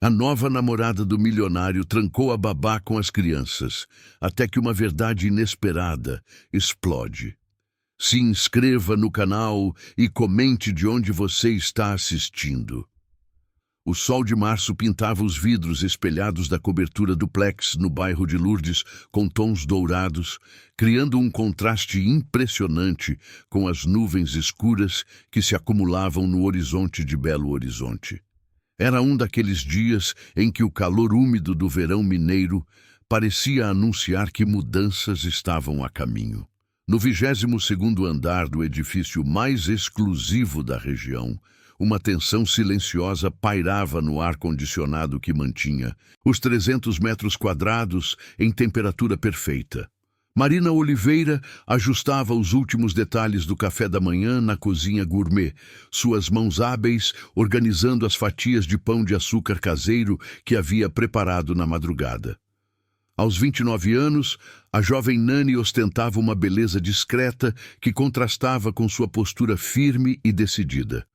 A nova namorada do milionário trancou a babá com as crianças, até que uma verdade inesperada explode. Se inscreva no canal e comente de onde você está assistindo. O sol de março pintava os vidros espelhados da cobertura duplex no bairro de Lourdes com tons dourados, criando um contraste impressionante com as nuvens escuras que se acumulavam no horizonte de Belo Horizonte. Era um daqueles dias em que o calor úmido do verão mineiro parecia anunciar que mudanças estavam a caminho. No 22º andar do edifício mais exclusivo da região, uma tensão silenciosa pairava no ar-condicionado que mantinha os 300 metros quadrados em temperatura perfeita. Marina Oliveira ajustava os últimos detalhes do café da manhã na cozinha gourmet, suas mãos hábeis organizando as fatias de pão de açúcar caseiro que havia preparado na madrugada. Aos 29 anos, a jovem Nani ostentava uma beleza discreta que contrastava com sua postura firme e decidida.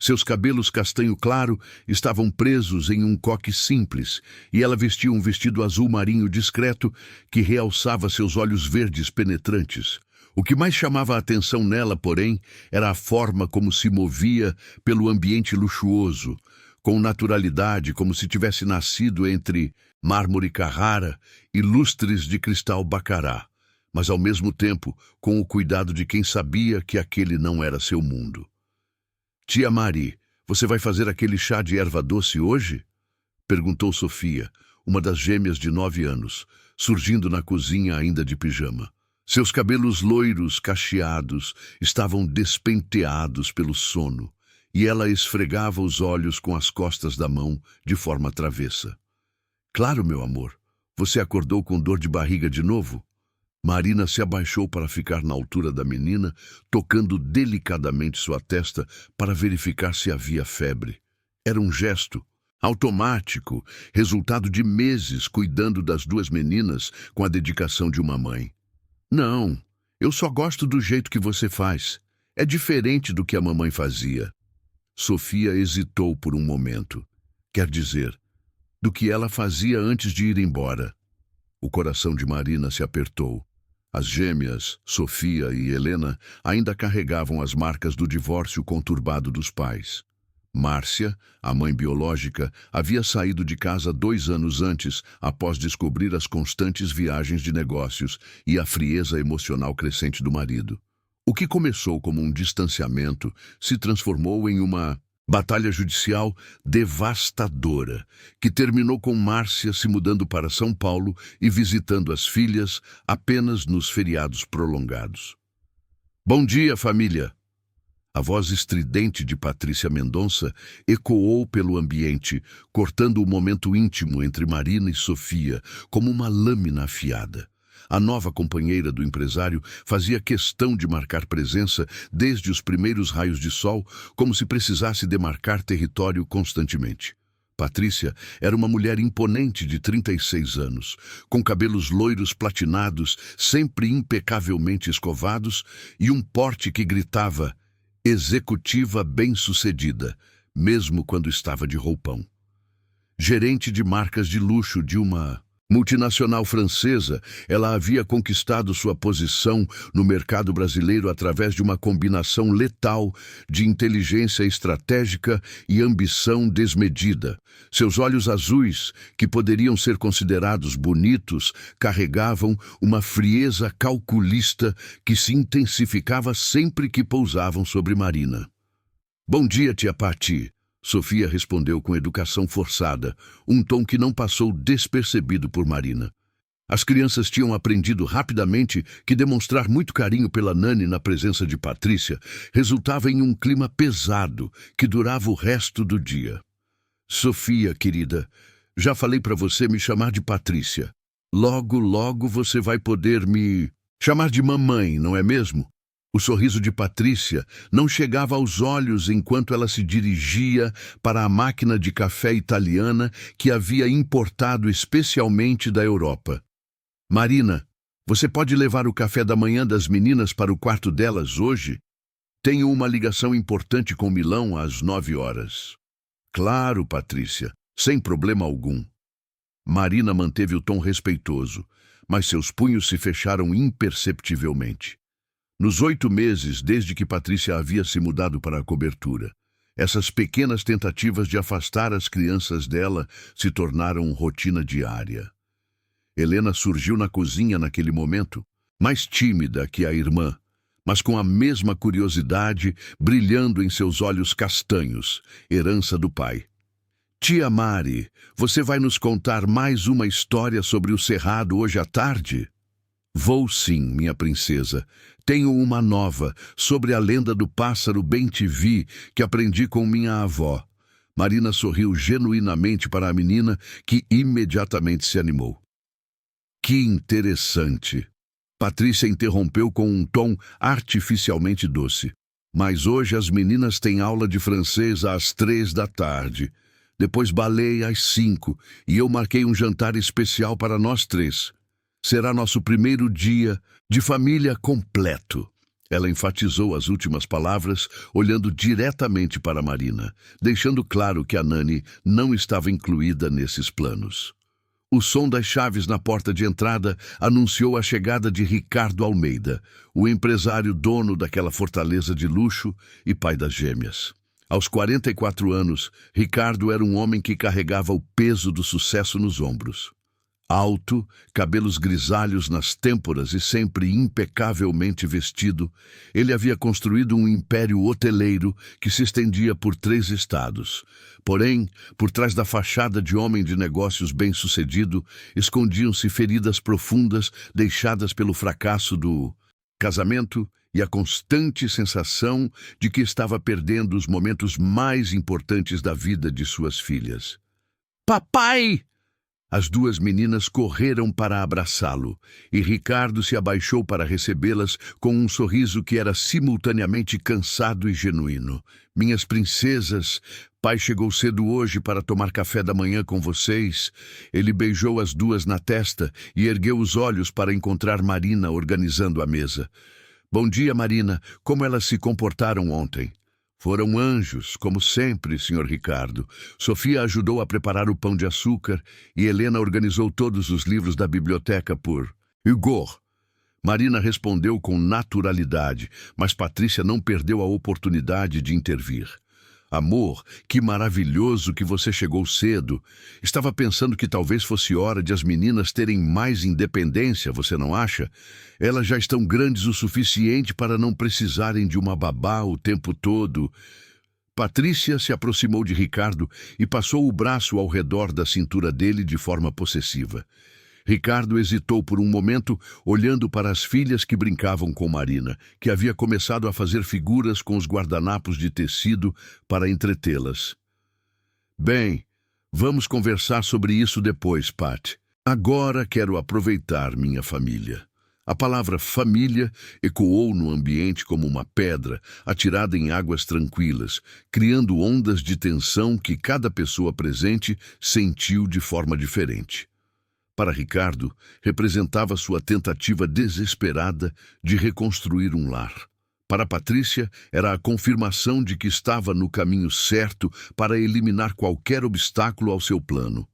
Seus cabelos castanho claro estavam presos em um coque simples e ela vestia um vestido azul marinho discreto que realçava seus olhos verdes penetrantes. O que mais chamava a atenção nela, porém, era a forma como se movia pelo ambiente luxuoso, com naturalidade, como se tivesse nascido entre mármore Carrara e lustres de cristal Baccarat, mas ao mesmo tempo com o cuidado de quem sabia que aquele não era seu mundo. Tia Mari, você vai fazer aquele chá de erva doce hoje? Perguntou Sofia, uma das gêmeas de 9 anos, surgindo na cozinha ainda de pijama. Seus cabelos loiros, cacheados, estavam despenteados pelo sono, e ela esfregava os olhos com as costas da mão de forma travessa. Claro, meu amor. Você acordou com dor de barriga de novo? Marina se abaixou para ficar na altura da menina, tocando delicadamente sua testa para verificar se havia febre. Era um gesto automático, resultado de meses cuidando das duas meninas com a dedicação de uma mãe. Não, eu só gosto do jeito que você faz. É diferente do que a mamãe fazia. Sofia hesitou por um momento. Quer dizer, do que ela fazia antes de ir embora. O coração de Marina se apertou. As gêmeas, Sofia e Helena, ainda carregavam as marcas do divórcio conturbado dos pais. Márcia, a mãe biológica, havia saído de casa 2 anos antes, após descobrir as constantes viagens de negócios e a frieza emocional crescente do marido. O que começou como um distanciamento se transformou em uma batalha judicial devastadora, que terminou com Márcia se mudando para São Paulo e visitando as filhas apenas nos feriados prolongados. Bom dia, família! A voz estridente de Patrícia Mendonça ecoou pelo ambiente, cortando o momento íntimo entre Marina e Sofia, como uma lâmina afiada. A nova companheira do empresário fazia questão de marcar presença desde os primeiros raios de sol, como se precisasse demarcar território constantemente. Patrícia era uma mulher imponente de 36 anos, com cabelos loiros platinados, sempre impecavelmente escovados, e um porte que gritava executiva bem-sucedida, mesmo quando estava de roupão. Gerente de marcas de luxo de uma multinacional francesa, ela havia conquistado sua posição no mercado brasileiro através de uma combinação letal de inteligência estratégica e ambição desmedida. Seus olhos azuis, que poderiam ser considerados bonitos, carregavam uma frieza calculista que se intensificava sempre que pousavam sobre Marina. Bom dia, tia Pati. Sofia respondeu com educação forçada, um tom que não passou despercebido por Marina. As crianças tinham aprendido rapidamente que demonstrar muito carinho pela Nani na presença de Patrícia resultava em um clima pesado que durava o resto do dia. Sofia, querida, já falei para você me chamar de Patrícia. Logo, logo você vai poder me chamar de mamãe, não é mesmo? O sorriso de Patrícia não chegava aos olhos enquanto ela se dirigia para a máquina de café italiana que havia importado especialmente da Europa. Marina, você pode levar o café da manhã das meninas para o quarto delas hoje? Tenho uma ligação importante com Milão às 9 horas. Claro, Patrícia. Sem problema algum. Marina manteve o tom respeitoso, mas seus punhos se fecharam imperceptivelmente. Nos 8 meses desde que Patrícia havia se mudado para a cobertura, essas pequenas tentativas de afastar as crianças dela se tornaram rotina diária. Helena surgiu na cozinha naquele momento, mais tímida que a irmã, mas com a mesma curiosidade brilhando em seus olhos castanhos, herança do pai. Tia Mari, você vai nos contar mais uma história sobre o Cerrado hoje à tarde? Vou sim, minha princesa. Tenho uma nova, sobre a lenda do pássaro bem-te-vi, que aprendi com minha avó. Marina sorriu genuinamente para a menina, que imediatamente se animou. Que interessante. Patrícia interrompeu com um tom artificialmente doce. Mas hoje as meninas têm aula de francês às 3 da tarde. Depois balé às 5, e eu marquei um jantar especial para nós 3. Será nosso primeiro dia de família completo. Ela enfatizou as últimas palavras, olhando diretamente para Marina, deixando claro que a Nani não estava incluída nesses planos. O som das chaves na porta de entrada anunciou a chegada de Ricardo Almeida, o empresário dono daquela fortaleza de luxo e pai das gêmeas. Aos 44 anos, Ricardo era um homem que carregava o peso do sucesso nos ombros. Alto, cabelos grisalhos nas têmporas e sempre impecavelmente vestido, ele havia construído um império hoteleiro que se estendia por 3 estados. Porém, por trás da fachada de homem de negócios bem-sucedido, escondiam-se feridas profundas deixadas pelo fracasso do casamento e a constante sensação de que estava perdendo os momentos mais importantes da vida de suas filhas. Papai! As 2 meninas correram para abraçá-lo, e Ricardo se abaixou para recebê-las com um sorriso que era simultaneamente cansado e genuíno. Minhas princesas, pai chegou cedo hoje para tomar café da manhã com vocês. Ele beijou as 2 na testa e ergueu os olhos para encontrar Marina organizando a mesa. Bom dia, Marina. Como elas se comportaram ontem? Foram anjos, como sempre, Sr. Ricardo. Sofia ajudou a preparar o pão de açúcar e Helena organizou todos os livros da biblioteca por Igor. Marina respondeu com naturalidade, mas Patrícia não perdeu a oportunidade de intervir. Amor, que maravilhoso que você chegou cedo. Estava pensando que talvez fosse hora de as meninas terem mais independência, você não acha? Elas já estão grandes o suficiente para não precisarem de uma babá o tempo todo. Patrícia se aproximou de Ricardo e passou o braço ao redor da cintura dele de forma possessiva. Ricardo hesitou por um momento, olhando para as filhas que brincavam com Marina, que havia começado a fazer figuras com os guardanapos de tecido para entretê-las. Bem, vamos conversar sobre isso depois, Pat. Agora quero aproveitar minha família. A palavra família ecoou no ambiente como uma pedra atirada em águas tranquilas, criando ondas de tensão que cada pessoa presente sentiu de forma diferente. Para Ricardo, representava sua tentativa desesperada de reconstruir um lar. Para Patrícia, era a confirmação de que estava no caminho certo para eliminar qualquer obstáculo ao seu plano.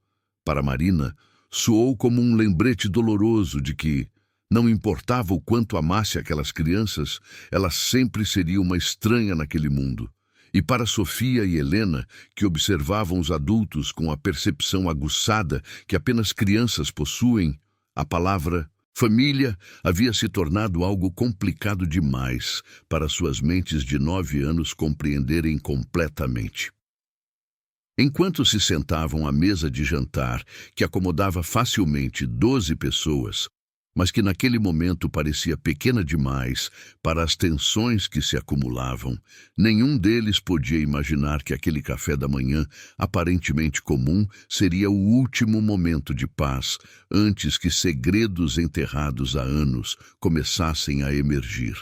Para Marina, soou como um lembrete doloroso de que, não importava o quanto amasse aquelas crianças, ela sempre seria uma estranha naquele mundo. E para Sofia e Helena, que observavam os adultos com a percepção aguçada que apenas crianças possuem, a palavra família havia se tornado algo complicado demais para suas mentes de 9 anos compreenderem completamente. Enquanto se sentavam à mesa de jantar, que acomodava facilmente 12 pessoas, mas que naquele momento parecia pequena demais para as tensões que se acumulavam, nenhum deles podia imaginar que aquele café da manhã, aparentemente comum, seria o último momento de paz, antes que segredos enterrados há anos começassem a emergir,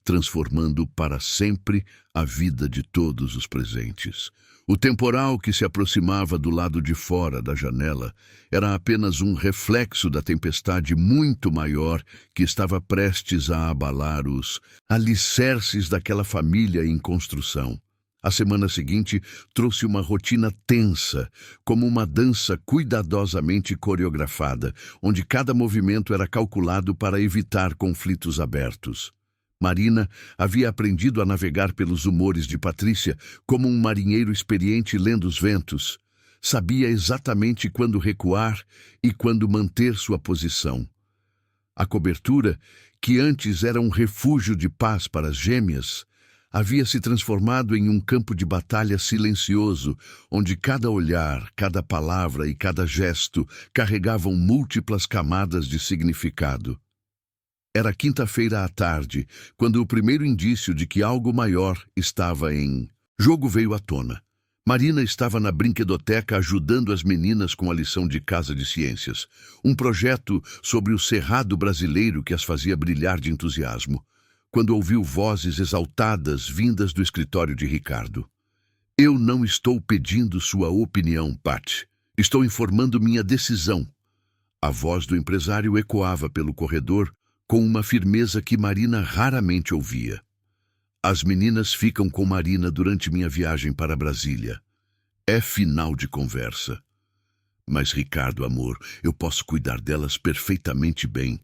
transformando para sempre a vida de todos os presentes. O temporal que se aproximava do lado de fora da janela era apenas um reflexo da tempestade muito maior que estava prestes a abalar os alicerces daquela família em construção. A semana seguinte trouxe uma rotina tensa, como uma dança cuidadosamente coreografada, onde cada movimento era calculado para evitar conflitos abertos. Marina havia aprendido a navegar pelos humores de Patrícia como um marinheiro experiente lendo os ventos. Sabia exatamente quando recuar e quando manter sua posição. A cobertura, que antes era um refúgio de paz para as gêmeas, havia se transformado em um campo de batalha silencioso, onde cada olhar, cada palavra e cada gesto carregavam múltiplas camadas de significado. Era quinta-feira à tarde, quando o primeiro indício de que algo maior estava em jogo veio à tona. Marina estava na brinquedoteca ajudando as meninas com a lição de casa de ciências, um projeto sobre o cerrado brasileiro que as fazia brilhar de entusiasmo, quando ouviu vozes exaltadas vindas do escritório de Ricardo. Eu não estou pedindo sua opinião, Pat. Estou informando minha decisão. A voz do empresário ecoava pelo corredor com uma firmeza que Marina raramente ouvia. As meninas ficam com Marina durante minha viagem para Brasília. É final de conversa. Mas, Ricardo, amor, eu posso cuidar delas perfeitamente bem.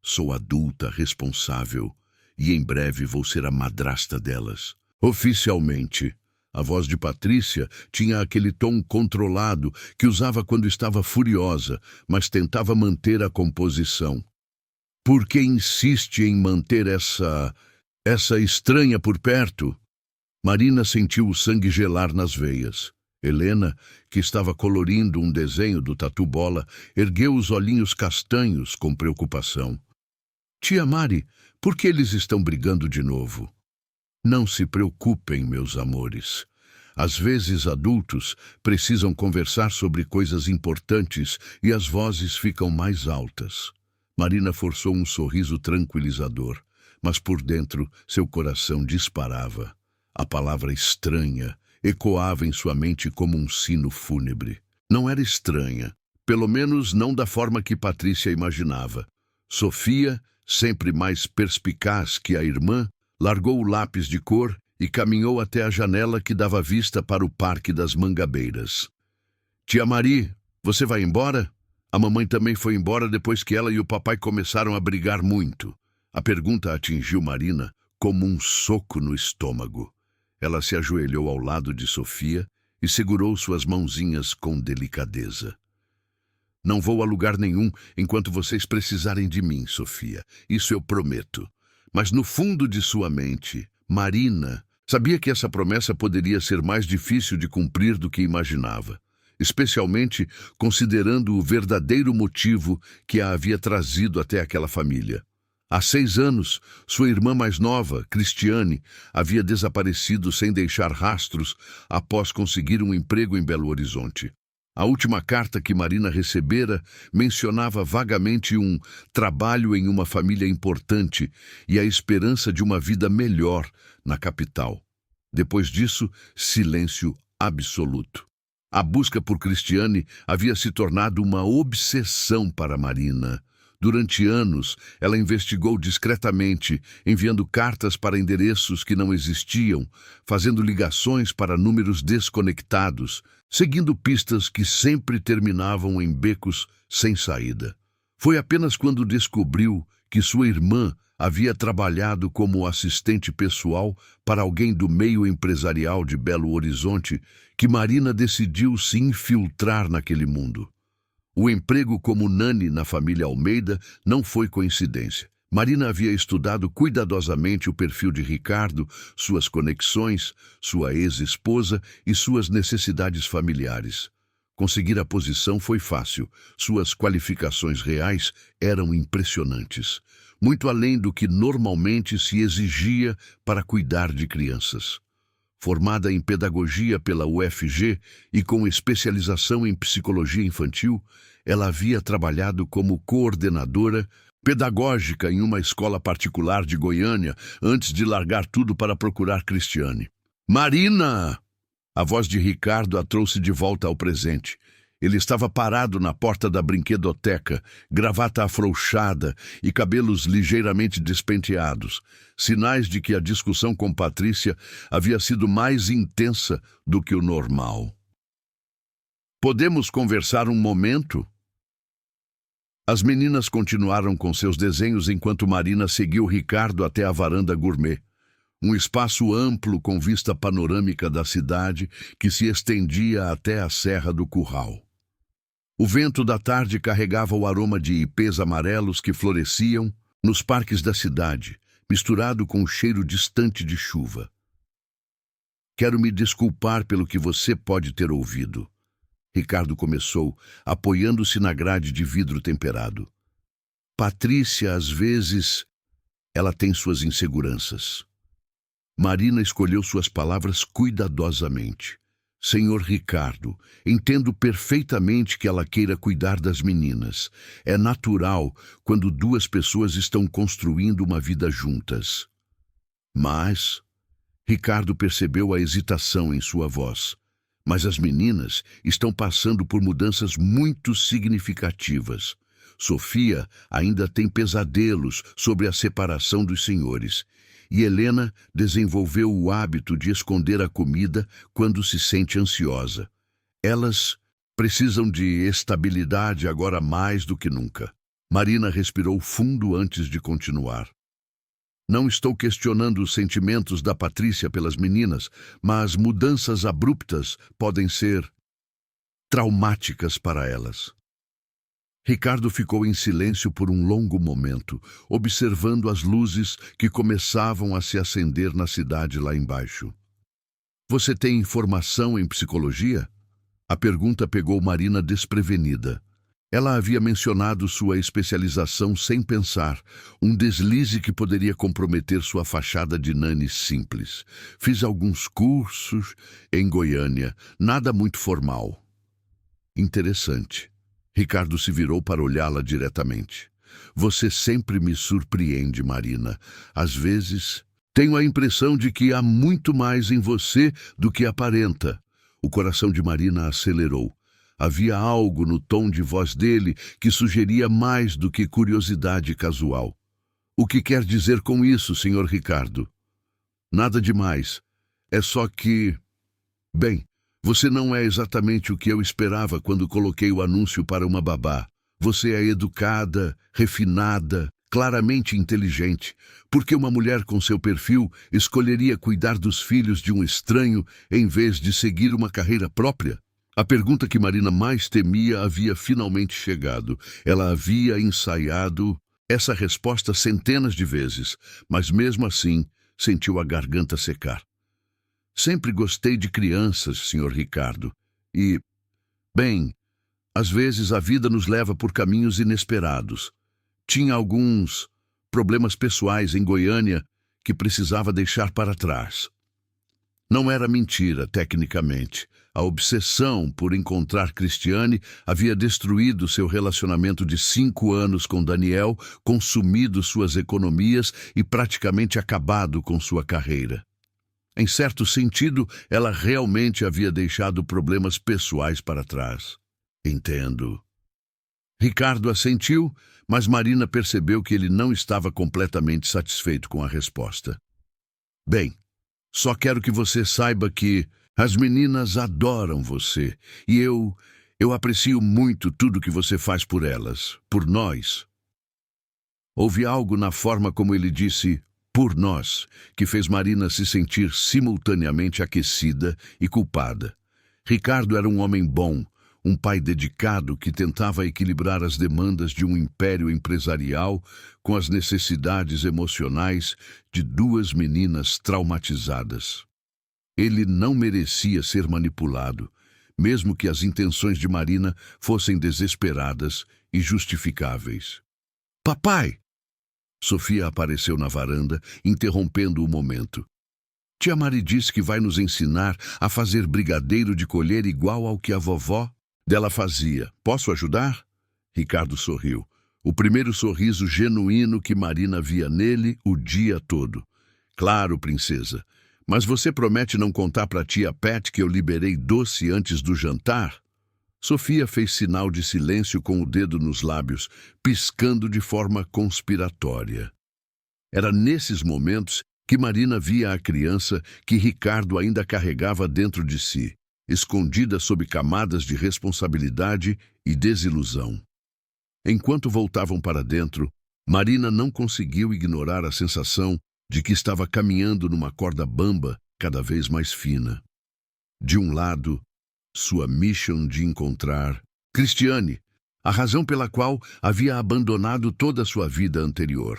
Sou adulta, responsável, e em breve vou ser a madrasta delas. Oficialmente. A voz de Patrícia tinha aquele tom controlado que usava quando estava furiosa, mas tentava manter a composição. Por que insiste em manter essa estranha por perto? Marina sentiu o sangue gelar nas veias. Helena, que estava colorindo um desenho do tatu-bola, ergueu os olhinhos castanhos com preocupação. Tia Mari, por que eles estão brigando de novo? Não se preocupem, meus amores. Às vezes, adultos precisam conversar sobre coisas importantes e as vozes ficam mais altas. Marina forçou um sorriso tranquilizador, mas por dentro seu coração disparava. A palavra estranha ecoava em sua mente como um sino fúnebre. Não era estranha, pelo menos não da forma que Patrícia imaginava. Sofia, sempre mais perspicaz que a irmã, largou o lápis de cor e caminhou até a janela que dava vista para o Parque das Mangabeiras. Tia Mari, você vai embora? A mamãe também foi embora depois que ela e o papai começaram a brigar muito. A pergunta atingiu Marina como um soco no estômago. Ela se ajoelhou ao lado de Sofia e segurou suas mãozinhas com delicadeza. Não vou a lugar nenhum enquanto vocês precisarem de mim, Sofia. Isso eu prometo. Mas no fundo de sua mente, Marina sabia que essa promessa poderia ser mais difícil de cumprir do que imaginava, especialmente considerando o verdadeiro motivo que a havia trazido até aquela família. Há 6 anos, sua irmã mais nova, Cristiane, havia desaparecido sem deixar rastros após conseguir um emprego em Belo Horizonte. A última carta que Marina recebera mencionava vagamente um trabalho em uma família importante e a esperança de uma vida melhor na capital. Depois disso, silêncio absoluto. A busca por Cristiane havia se tornado uma obsessão para Marina. Durante anos, ela investigou discretamente, enviando cartas para endereços que não existiam, fazendo ligações para números desconectados, seguindo pistas que sempre terminavam em becos sem saída. Foi apenas quando descobriu que sua irmã havia trabalhado como assistente pessoal para alguém do meio empresarial de Belo Horizonte que Marina decidiu se infiltrar naquele mundo. O emprego como nani na família Almeida não foi coincidência. Marina havia estudado cuidadosamente o perfil de Ricardo, suas conexões, sua ex-esposa e suas necessidades familiares. Conseguir a posição foi fácil. Suas qualificações reais eram impressionantes, muito além do que normalmente se exigia para cuidar de crianças. Formada em pedagogia pela UFG e com especialização em psicologia infantil, ela havia trabalhado como coordenadora pedagógica em uma escola particular de Goiânia antes de largar tudo para procurar Cristiane. Marina! A voz de Ricardo a trouxe de volta ao presente. Ele estava parado na porta da brinquedoteca, gravata afrouxada e cabelos ligeiramente despenteados, sinais de que a discussão com Patrícia havia sido mais intensa do que o normal. "Podemos conversar um momento?" As meninas continuaram com seus desenhos enquanto Marina seguiu Ricardo até a varanda gourmet, um espaço amplo com vista panorâmica da cidade que se estendia até a Serra do Curral. O vento da tarde carregava o aroma de ipês amarelos que floresciam nos parques da cidade, misturado com o cheiro distante de chuva. "Quero me desculpar pelo que você pode ter ouvido." Ricardo começou, apoiando-se na grade de vidro temperado. "Patrícia, às vezes, ela tem suas inseguranças." Marina escolheu suas palavras cuidadosamente. "Senhor Ricardo, entendo perfeitamente que ela queira cuidar das meninas. É natural quando duas pessoas estão construindo uma vida juntas." Mas Ricardo percebeu a hesitação em sua voz. "Mas as meninas estão passando por mudanças muito significativas. Sofia ainda tem pesadelos sobre a separação dos senhores. E Helena desenvolveu o hábito de esconder a comida quando se sente ansiosa. Elas precisam de estabilidade agora mais do que nunca." Marina respirou fundo antes de continuar. "Não estou questionando os sentimentos da Patrícia pelas meninas, mas mudanças abruptas podem ser traumáticas para elas." Ricardo ficou em silêncio por um longo momento, observando as luzes que começavam a se acender na cidade lá embaixo. "Você tem formação em psicologia?" A pergunta pegou Marina desprevenida. Ela havia mencionado sua especialização sem pensar, um deslize que poderia comprometer sua fachada de nani simples. "Fiz alguns cursos em Goiânia, nada muito formal." "Interessante." Ricardo se virou para olhá-la diretamente. "Você sempre me surpreende, Marina. Às vezes, tenho a impressão de que há muito mais em você do que aparenta." O coração de Marina acelerou. Havia algo no tom de voz dele que sugeria mais do que curiosidade casual. "O que quer dizer com isso, Sr. Ricardo?" "Nada demais. É só que... Bem, você não é exatamente o que eu esperava quando coloquei o anúncio para uma babá. Você é educada, refinada, claramente inteligente. Por que uma mulher com seu perfil escolheria cuidar dos filhos de um estranho em vez de seguir uma carreira própria?" A pergunta que Marina mais temia havia finalmente chegado. Ela havia ensaiado essa resposta centenas de vezes, mas mesmo assim sentiu a garganta secar. "Sempre gostei de crianças, Sr. Ricardo. E, bem, às vezes a vida nos leva por caminhos inesperados. Tinha alguns problemas pessoais em Goiânia que precisava deixar para trás." Não era mentira, tecnicamente. A obsessão por encontrar Cristiane havia destruído seu relacionamento de 5 anos com Daniel, consumido suas economias e praticamente acabado com sua carreira. Em certo sentido, ela realmente havia deixado problemas pessoais para trás. "Entendo." Ricardo assentiu, mas Marina percebeu que ele não estava completamente satisfeito com a resposta. "Bem, só quero que você saiba que as meninas adoram você, e eu aprecio muito tudo que você faz por elas, por nós." Houve algo na forma como ele disse "por nós", que fez Marina se sentir simultaneamente aquecida e culpada. Ricardo era um homem bom, um pai dedicado que tentava equilibrar as demandas de um império empresarial com as necessidades emocionais de 2 meninas traumatizadas. Ele não merecia ser manipulado, mesmo que as intenções de Marina fossem desesperadas e justificáveis. "Papai!" Sofia apareceu na varanda, interrompendo o momento. "Tia Mari disse que vai nos ensinar a fazer brigadeiro de colher igual ao que a vovó dela fazia. Posso ajudar?" Ricardo sorriu. O primeiro sorriso genuíno que Marina via nele o dia todo. "Claro, princesa. Mas você promete não contar para tia Pat que eu liberei doce antes do jantar?" Sofia fez sinal de silêncio com o dedo nos lábios, piscando de forma conspiratória. Era nesses momentos que Marina via a criança que Ricardo ainda carregava dentro de si, escondida sob camadas de responsabilidade e desilusão. Enquanto voltavam para dentro, Marina não conseguiu ignorar a sensação de que estava caminhando numa corda bamba cada vez mais fina. De um lado, sua mission de encontrar Cristiane, a razão pela qual havia abandonado toda a sua vida anterior.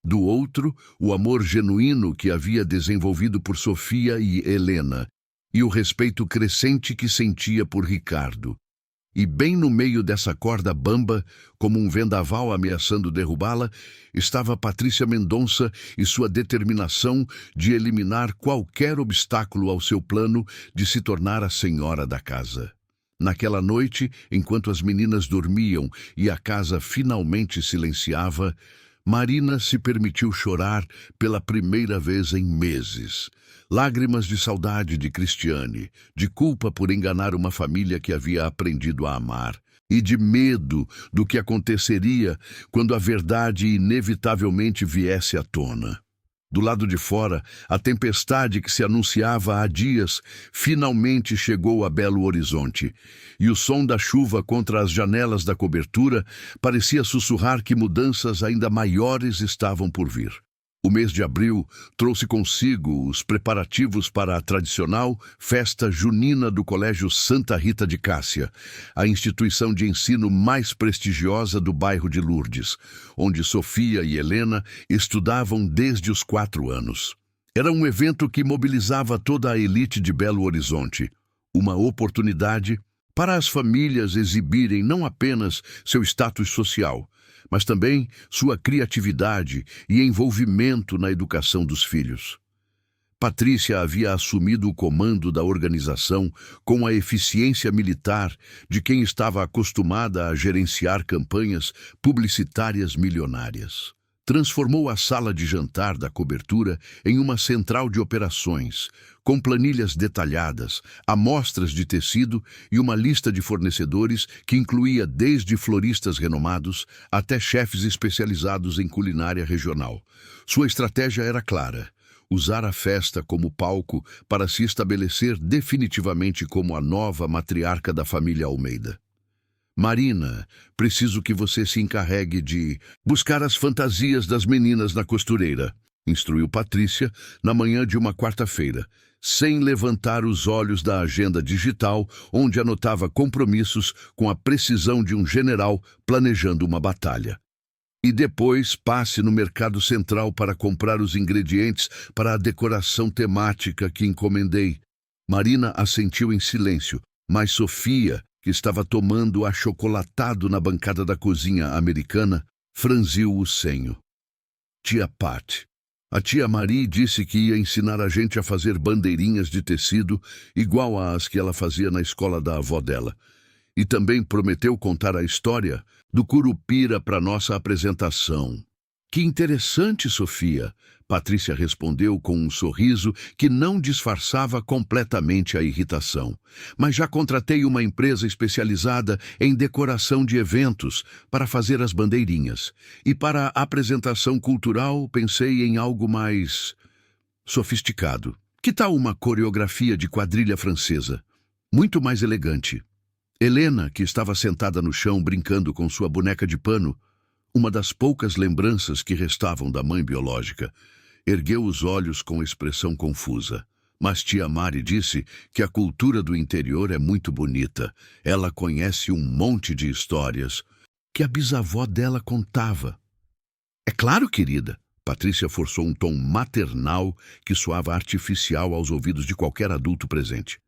Do outro, o amor genuíno que havia desenvolvido por Sofia e Helena, e o respeito crescente que sentia por Ricardo. E bem no meio dessa corda bamba, como um vendaval ameaçando derrubá-la, estava Patrícia Mendonça e sua determinação de eliminar qualquer obstáculo ao seu plano de se tornar a senhora da casa. Naquela noite, enquanto as meninas dormiam e a casa finalmente silenciava, Marina se permitiu chorar pela primeira vez em meses. Lágrimas de saudade de Cristiane, de culpa por enganar uma família que havia aprendido a amar, e de medo do que aconteceria quando a verdade inevitavelmente viesse à tona. Do lado de fora, a tempestade que se anunciava há dias finalmente chegou a Belo Horizonte, e o som da chuva contra as janelas da cobertura parecia sussurrar que mudanças ainda maiores estavam por vir. O mês de abril trouxe consigo os preparativos para a tradicional festa junina do Colégio Santa Rita de Cássia, a instituição de ensino mais prestigiosa do bairro de Lourdes, onde Sofia e Helena estudavam desde os 4 anos. Era um evento que mobilizava toda a elite de Belo Horizonte, uma oportunidade para as famílias exibirem não apenas seu status social, mas também sua criatividade e envolvimento na educação dos filhos. Patrícia havia assumido o comando da organização com a eficiência militar de quem estava acostumada a gerenciar campanhas publicitárias milionárias. Transformou a sala de jantar da cobertura em uma central de operações, com planilhas detalhadas, amostras de tecido e uma lista de fornecedores que incluía desde floristas renomados até chefes especializados em culinária regional. Sua estratégia era clara: usar a festa como palco para se estabelecer definitivamente como a nova matriarca da família Almeida. Marina, preciso que você se encarregue de buscar as fantasias das meninas na costureira, instruiu Patrícia na manhã de uma quarta-feira, sem levantar os olhos da agenda digital, onde anotava compromissos com a precisão de um general planejando uma batalha. E depois passe no Mercado Central para comprar os ingredientes para a decoração temática que encomendei. Marina assentiu em silêncio, mas Sofia, que estava tomando achocolatado na bancada da cozinha americana, franziu o senho. Tia Pat, a tia Marie disse que ia ensinar a gente a fazer bandeirinhas de tecido igual às que ela fazia na escola da avó dela. E também prometeu contar a história do Curupira para nossa apresentação. Que interessante, Sofia, Patrícia respondeu com um sorriso que não disfarçava completamente a irritação. Mas já contratei uma empresa especializada em decoração de eventos para fazer as bandeirinhas. E para a apresentação cultural pensei em algo mais sofisticado. Que tal uma coreografia de quadrilha francesa? Muito mais elegante. Helena, que estava sentada no chão brincando com sua boneca de pano, uma das poucas lembranças que restavam da mãe biológica, ergueu os olhos com expressão confusa. Mas tia Mari disse que a cultura do interior é muito bonita. Ela conhece um monte de histórias que a bisavó dela contava. É claro, querida. Patrícia forçou um tom maternal que soava artificial aos ouvidos de qualquer adulto presente.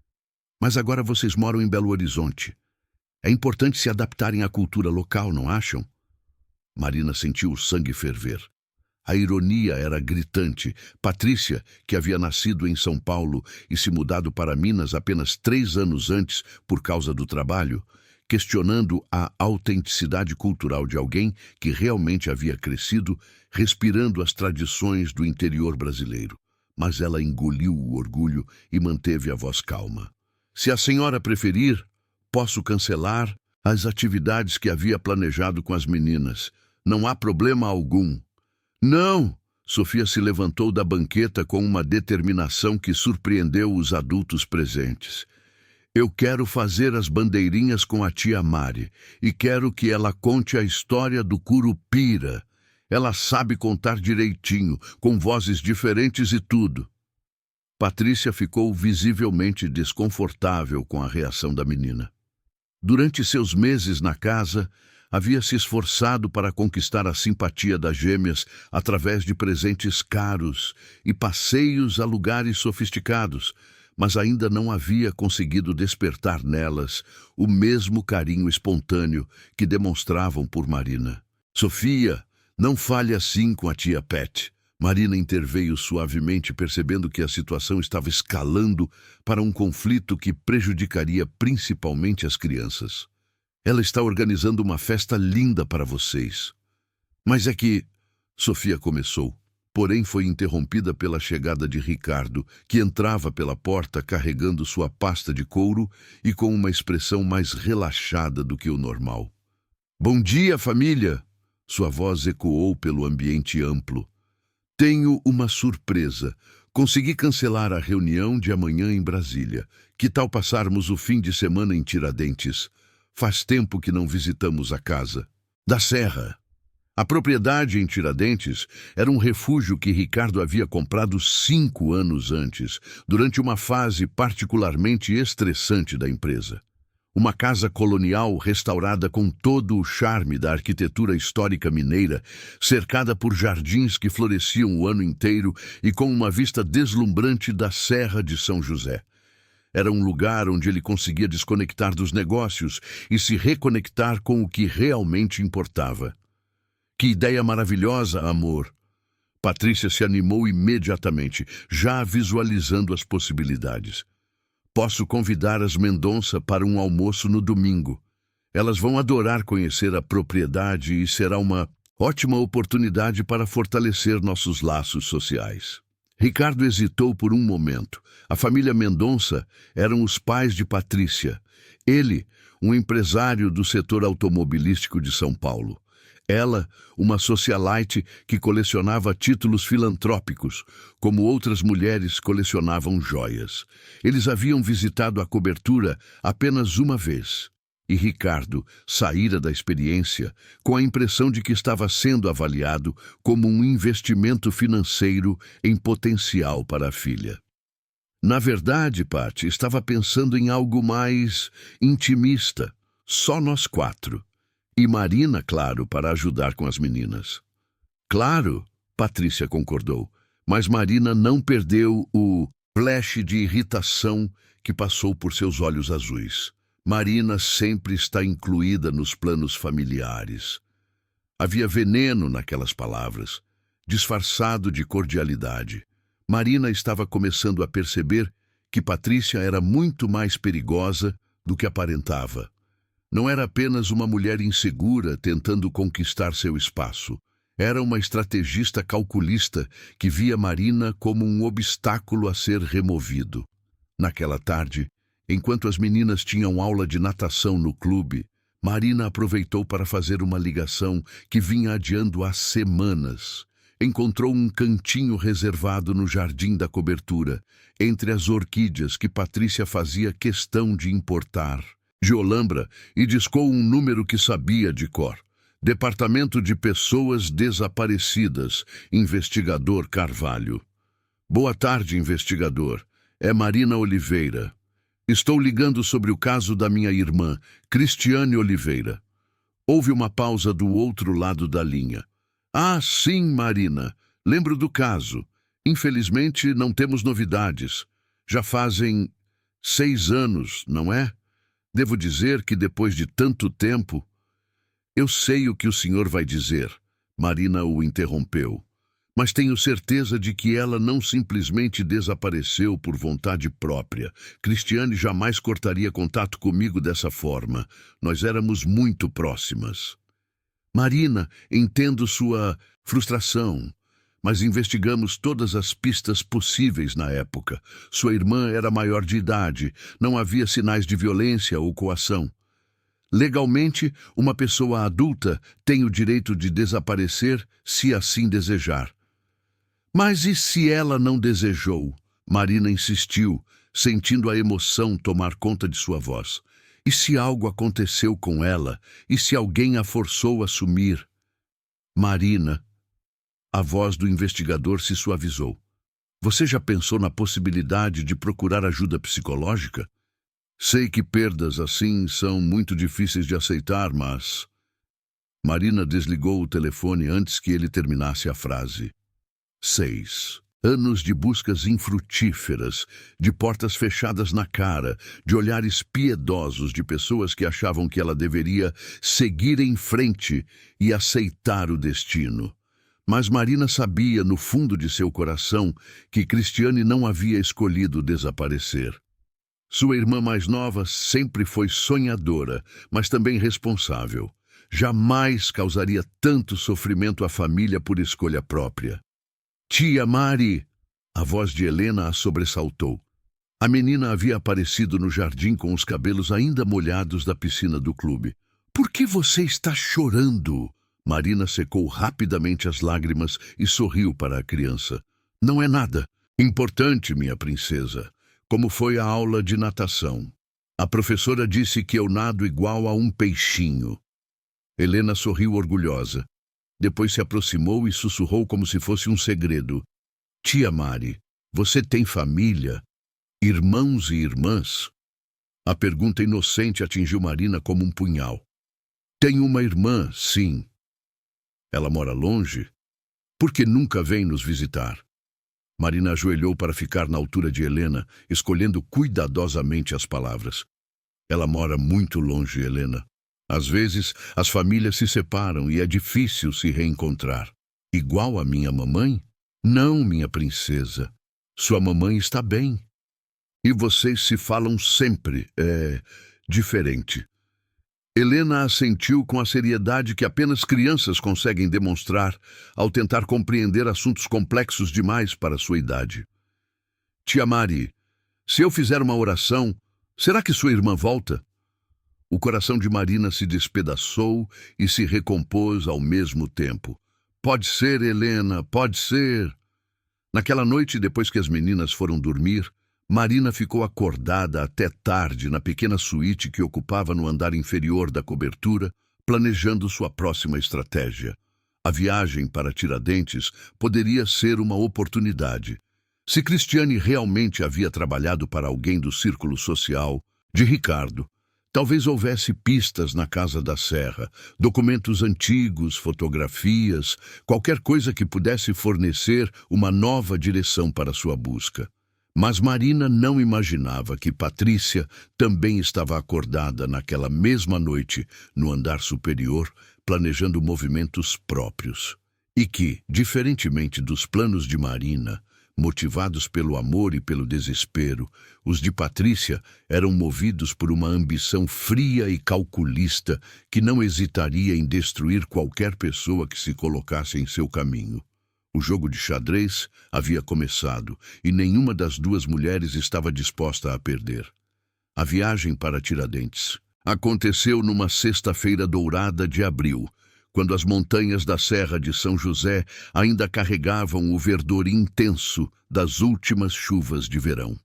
Mas agora vocês moram em Belo Horizonte. É importante se adaptarem à cultura local, não acham? Marina sentiu o sangue ferver. A ironia era gritante. Patrícia, que havia nascido em São Paulo e se mudado para Minas apenas 3 anos antes por causa do trabalho, questionando a autenticidade cultural de alguém que realmente havia crescido, respirando as tradições do interior brasileiro. Mas ela engoliu o orgulho e manteve a voz calma. Se a senhora preferir, posso cancelar as atividades que havia planejado com as meninas. Não há problema algum. Não! Sofia se levantou da banqueta com uma determinação que surpreendeu os adultos presentes. Eu quero fazer as bandeirinhas com a tia Mari e quero que ela conte a história do Curupira. Ela sabe contar direitinho, com vozes diferentes e tudo. Patrícia ficou visivelmente desconfortável com a reação da menina. Durante seus meses na casa, havia se esforçado para conquistar a simpatia das gêmeas através de presentes caros e passeios a lugares sofisticados, mas ainda não havia conseguido despertar nelas o mesmo carinho espontâneo que demonstravam por Marina. Sofia, não fale assim com a tia Pat. Marina interveio suavemente, percebendo que a situação estava escalando para um conflito que prejudicaria principalmente as crianças. Ela está organizando uma festa linda para vocês. Mas é que... Sofia começou, porém foi interrompida pela chegada de Ricardo, que entrava pela porta carregando sua pasta de couro e com uma expressão mais relaxada do que o normal. Bom dia, família! Sua voz ecoou pelo ambiente amplo. Tenho uma surpresa. Consegui cancelar a reunião de amanhã em Brasília. Que tal passarmos o fim de semana em Tiradentes? Faz tempo que não visitamos a casa. Da Serra. A propriedade em Tiradentes era um refúgio que Ricardo havia comprado 5 anos antes, durante uma fase particularmente estressante da empresa. Uma casa colonial restaurada com todo o charme da arquitetura histórica mineira, cercada por jardins que floresciam o ano inteiro e com uma vista deslumbrante da Serra de São José. Era um lugar onde ele conseguia desconectar dos negócios e se reconectar com o que realmente importava. Que ideia maravilhosa, amor! Patrícia se animou imediatamente, já visualizando as possibilidades. Posso convidar as Mendonça para um almoço no domingo. Elas vão adorar conhecer a propriedade e será uma ótima oportunidade para fortalecer nossos laços sociais. Ricardo hesitou por um momento. A família Mendonça eram os pais de Patrícia. Ele, um empresário do setor automobilístico de São Paulo. Ela, uma socialite que colecionava títulos filantrópicos, como outras mulheres colecionavam joias. Eles haviam visitado a cobertura apenas uma vez, e Ricardo saíra da experiência com a impressão de que estava sendo avaliado como um investimento financeiro em potencial para a filha. Na verdade, Patty, estava pensando em algo mais intimista, só nós 4. E Marina, claro, para ajudar com as meninas. Claro, Patrícia concordou, mas Marina não perdeu o flash de irritação que passou por seus olhos azuis. Marina sempre está incluída nos planos familiares. Havia veneno naquelas palavras, disfarçado de cordialidade. Marina estava começando a perceber que Patrícia era muito mais perigosa do que aparentava. Não era apenas uma mulher insegura tentando conquistar seu espaço. Era uma estrategista calculista que via Marina como um obstáculo a ser removido. Naquela tarde, enquanto as meninas tinham aula de natação no clube, Marina aproveitou para fazer uma ligação que vinha adiando há semanas. Encontrou um cantinho reservado no jardim da cobertura, entre as orquídeas que Patrícia fazia questão de importar. De Olambra, e discou um número que sabia de cor. Departamento de Pessoas Desaparecidas, investigador Carvalho. Boa tarde, investigador. É Marina Oliveira. Estou ligando sobre o caso da minha irmã, Cristiane Oliveira. Houve uma pausa do outro lado da linha. Ah, sim, Marina. Lembro do caso. Infelizmente, não temos novidades. Já fazem 6 anos, não é? Devo dizer que depois de tanto tempo... Eu sei o que o senhor vai dizer, Marina o interrompeu. Mas tenho certeza de que ela não simplesmente desapareceu por vontade própria. Cristiane jamais cortaria contato comigo dessa forma. Nós éramos muito próximas. Marina, entendo sua frustração, mas investigamos todas as pistas possíveis na época. Sua irmã era maior de idade, não havia sinais de violência ou coação. Legalmente, uma pessoa adulta tem o direito de desaparecer se assim desejar. Mas e se ela não desejou? Marina insistiu, sentindo a emoção tomar conta de sua voz. E se algo aconteceu com ela? E se alguém a forçou a sumir? Marina, a voz do investigador se suavizou. Você já pensou na possibilidade de procurar ajuda psicológica? Sei que perdas assim são muito difíceis de aceitar, mas... Marina desligou o telefone antes que ele terminasse a frase. 6 anos de buscas infrutíferas, de portas fechadas na cara, de olhares piedosos de pessoas que achavam que ela deveria seguir em frente e aceitar o destino. Mas Marina sabia, no fundo de seu coração, que Cristiane não havia escolhido desaparecer. Sua irmã mais nova sempre foi sonhadora, mas também responsável. Jamais causaria tanto sofrimento à família por escolha própria. Tia Mari! A voz de Helena a sobressaltou. A menina havia aparecido no jardim com os cabelos ainda molhados da piscina do clube. Por que você está chorando? Marina secou rapidamente as lágrimas e sorriu para a criança. Não é nada. Importante, minha princesa. Como foi a aula de natação? A professora disse que eu nado igual a um peixinho. Helena sorriu orgulhosa. Depois se aproximou e sussurrou como se fosse um segredo. Tia Mari, você tem família? Irmãos e irmãs? A pergunta inocente atingiu Marina como um punhal. Tenho uma irmã, sim. Ela mora longe? Por que nunca vem nos visitar? Marina ajoelhou para ficar na altura de Helena, escolhendo cuidadosamente as palavras. Ela mora muito longe, Helena. Às vezes, as famílias se separam e é difícil se reencontrar. Igual a minha mamãe? Não, minha princesa. Sua mamãe está bem. E vocês se falam sempre. É diferente. Helena assentiu com a seriedade que apenas crianças conseguem demonstrar ao tentar compreender assuntos complexos demais para sua idade. Tia Mari, se eu fizer uma oração, será que sua irmã volta? O coração de Marina se despedaçou e se recompôs ao mesmo tempo. Pode ser, Helena, pode ser. Naquela noite, depois que as meninas foram dormir, Marina ficou acordada até tarde na pequena suíte que ocupava no andar inferior da cobertura, planejando sua próxima estratégia. A viagem para Tiradentes poderia ser uma oportunidade. Se Cristiane realmente havia trabalhado para alguém do círculo social, de Ricardo, talvez houvesse pistas na Casa da Serra, documentos antigos, fotografias, qualquer coisa que pudesse fornecer uma nova direção para sua busca. Mas Marina não imaginava que Patrícia também estava acordada naquela mesma noite, no andar superior, planejando movimentos próprios. E que, diferentemente dos planos de Marina, motivados pelo amor e pelo desespero, os de Patrícia eram movidos por uma ambição fria e calculista que não hesitaria em destruir qualquer pessoa que se colocasse em seu caminho. O jogo de xadrez havia começado e nenhuma das duas mulheres estava disposta a perder. A viagem para Tiradentes aconteceu numa sexta-feira dourada de abril, quando as montanhas da Serra de São José ainda carregavam o verdor intenso das últimas chuvas de verão.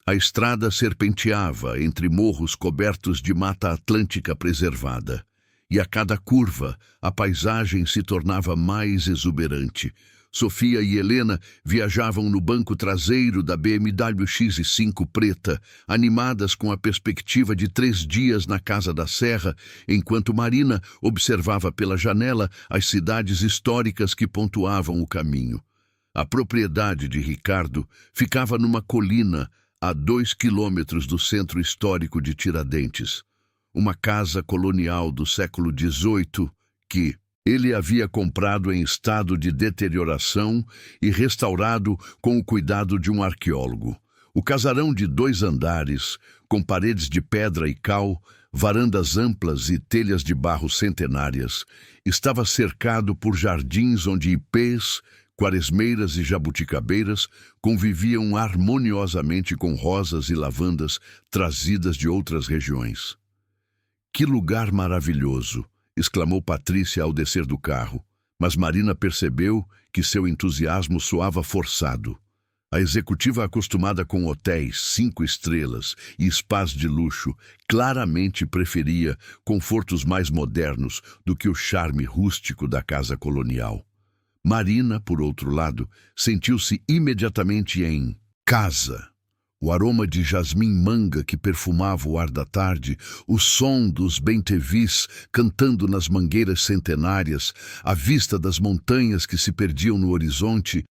A estrada serpenteava entre morros cobertos de mata atlântica preservada, e a cada curva a paisagem se tornava mais exuberante. Sofia e Helena viajavam no banco traseiro da BMW X5 preta, animadas com a perspectiva de 3 dias na Casa da Serra, enquanto Marina observava pela janela as cidades históricas que pontuavam o caminho. A propriedade de Ricardo ficava numa colina a 2 quilômetros do centro histórico de Tiradentes, uma casa colonial do século XVIII que ele havia comprado em estado de deterioração e restaurado com o cuidado de um arqueólogo. O casarão de 2 andares, com paredes de pedra e cal, varandas amplas e telhas de barro centenárias, estava cercado por jardins onde ipês, Quaresmeiras e jabuticabeiras conviviam harmoniosamente com rosas e lavandas trazidas de outras regiões. "Que lugar maravilhoso!" exclamou Patrícia ao descer do carro, mas Marina percebeu que seu entusiasmo soava forçado. A executiva, acostumada com hotéis 5 estrelas e spas de luxo, claramente preferia confortos mais modernos do que o charme rústico da casa colonial. Marina, por outro lado, sentiu-se imediatamente em casa. O aroma de jasmim-manga que perfumava o ar da tarde, o som dos bem-te-vis cantando nas mangueiras centenárias, a vista das montanhas que se perdiam no horizonte,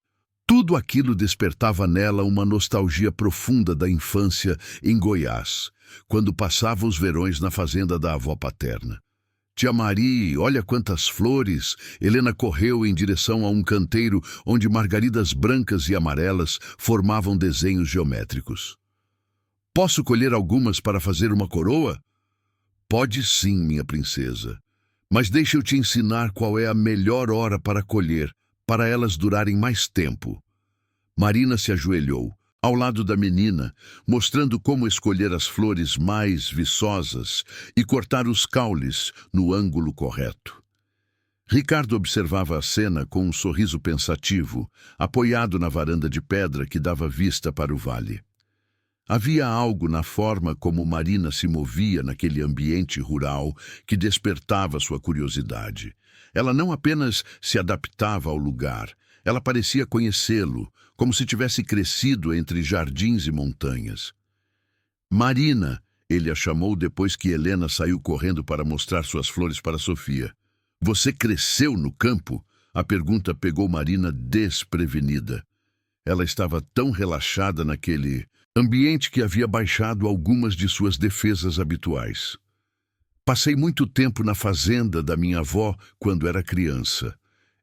tudo aquilo despertava nela uma nostalgia profunda da infância em Goiás, quando passava os verões na fazenda da avó paterna. "Tia Mari, olha quantas flores!" Helena correu em direção a um canteiro onde margaridas brancas e amarelas formavam desenhos geométricos. "Posso colher algumas para fazer uma coroa?" "Pode sim, minha princesa. Mas deixa eu te ensinar qual é a melhor hora para colher, para elas durarem mais tempo." Marina se ajoelhou ao lado da menina, mostrando como escolher as flores mais viçosas e cortar os caules no ângulo correto. Ricardo observava a cena com um sorriso pensativo, apoiado na varanda de pedra que dava vista para o vale. Havia algo na forma como Marina se movia naquele ambiente rural que despertava sua curiosidade. Ela não apenas se adaptava ao lugar, ela parecia conhecê-lo, como se tivesse crescido entre jardins e montanhas. "Marina", ele a chamou depois que Helena saiu correndo para mostrar suas flores para Sofia. "Você cresceu no campo?" A pergunta pegou Marina desprevenida. Ela estava tão relaxada naquele ambiente que havia baixado algumas de suas defesas habituais. "Passei muito tempo na fazenda da minha avó quando era criança.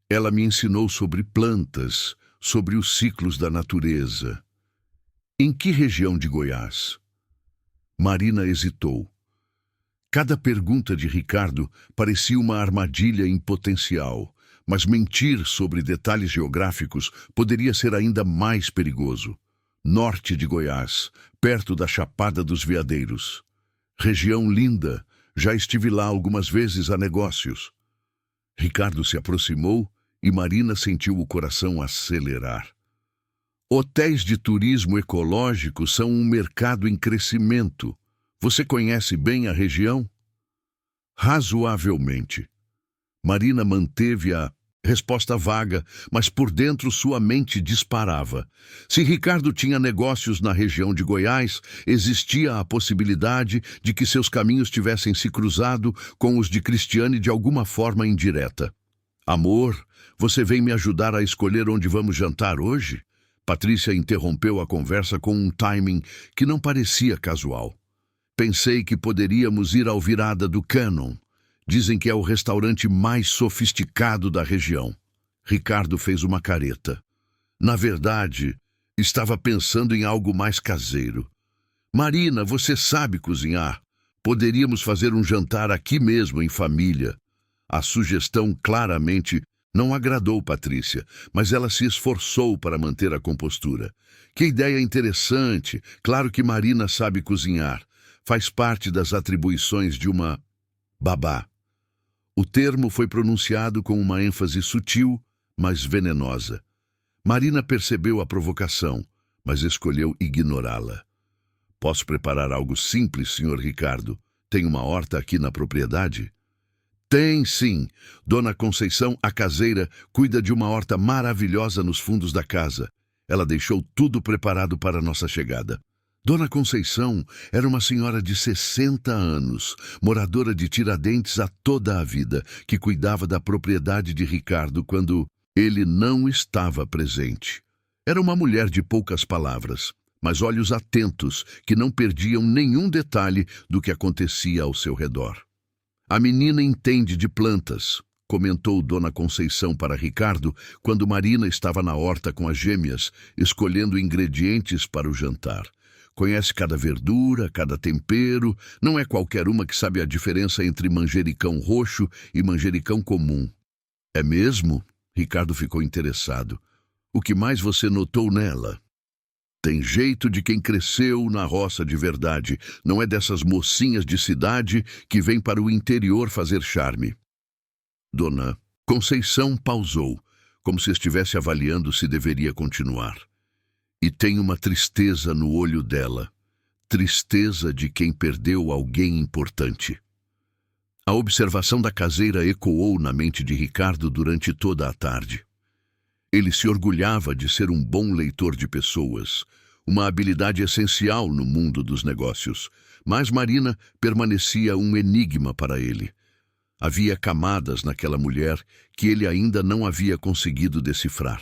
Ela me ensinou sobre plantas, sobre os ciclos da natureza." "Em que região de Goiás?" Marina hesitou. Cada pergunta de Ricardo parecia uma armadilha em potencial, mas mentir sobre detalhes geográficos poderia ser ainda mais perigoso. "Norte de Goiás, perto da Chapada dos Veadeiros. Região linda, já estive lá algumas vezes a negócios." Ricardo se aproximou e Marina sentiu o coração acelerar. "Hotéis de turismo ecológico são um mercado em crescimento. Você conhece bem a região?" "Razoavelmente." Marina manteve a resposta vaga, mas por dentro sua mente disparava. Se Ricardo tinha negócios na região de Goiás, existia a possibilidade de que seus caminhos tivessem se cruzado com os de Cristiane de alguma forma indireta. "Amor, você vem me ajudar a escolher onde vamos jantar hoje?" Patrícia interrompeu a conversa com um timing que não parecia casual. "Pensei que poderíamos ir ao Virada do Cannon. Dizem que é o restaurante mais sofisticado da região." Ricardo fez uma careta. Na verdade, estava pensando em algo mais caseiro. "Marina, você sabe cozinhar. Poderíamos fazer um jantar aqui mesmo, em família." A sugestão claramente não agradou Patrícia, mas ela se esforçou para manter a compostura. "Que ideia interessante! Claro que Marina sabe cozinhar. Faz parte das atribuições de uma babá." O termo foi pronunciado com uma ênfase sutil, mas venenosa. Marina percebeu a provocação, mas escolheu ignorá-la. "Posso preparar algo simples, Sr. Ricardo? Tem uma horta aqui na propriedade?" "Tem sim. Dona Conceição, a caseira, cuida de uma horta maravilhosa nos fundos da casa. Ela deixou tudo preparado para nossa chegada." Dona Conceição era uma senhora de 60 anos, moradora de Tiradentes há toda a vida, que cuidava da propriedade de Ricardo quando ele não estava presente. Era uma mulher de poucas palavras, mas olhos atentos que não perdiam nenhum detalhe do que acontecia ao seu redor. "A menina entende de plantas", comentou Dona Conceição para Ricardo quando Marina estava na horta com as gêmeas, escolhendo ingredientes para o jantar. "Conhece cada verdura, cada tempero, não é qualquer uma que sabe a diferença entre manjericão roxo e manjericão comum." "É mesmo?" Ricardo ficou interessado. O que mais você notou nela? Tem jeito de quem cresceu na roça de verdade. Não é dessas mocinhas de cidade que vêm para o interior fazer charme. Dona Conceição pausou, como se estivesse avaliando se deveria continuar. E tem uma tristeza no olho dela. Tristeza de quem perdeu alguém importante. A observação da caseira ecoou na mente de Ricardo durante toda a tarde. Ele se orgulhava de ser um bom leitor de pessoas, uma habilidade essencial no mundo dos negócios, mas Marina permanecia um enigma para ele. Havia camadas naquela mulher que ele ainda não havia conseguido decifrar.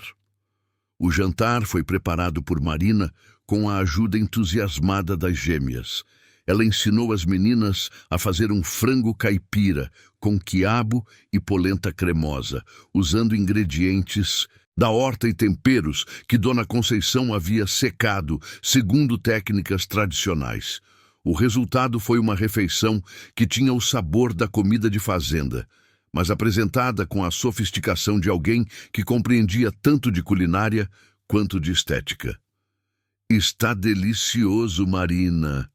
O jantar foi preparado por Marina com a ajuda entusiasmada das gêmeas. Ela ensinou as meninas a fazer um frango caipira com quiabo e polenta cremosa, usando ingredientes da horta e temperos que Dona Conceição havia secado segundo técnicas tradicionais. O resultado foi uma refeição que tinha o sabor da comida de fazenda, mas apresentada com a sofisticação de alguém que compreendia tanto de culinária quanto de estética. Está delicioso, Marina.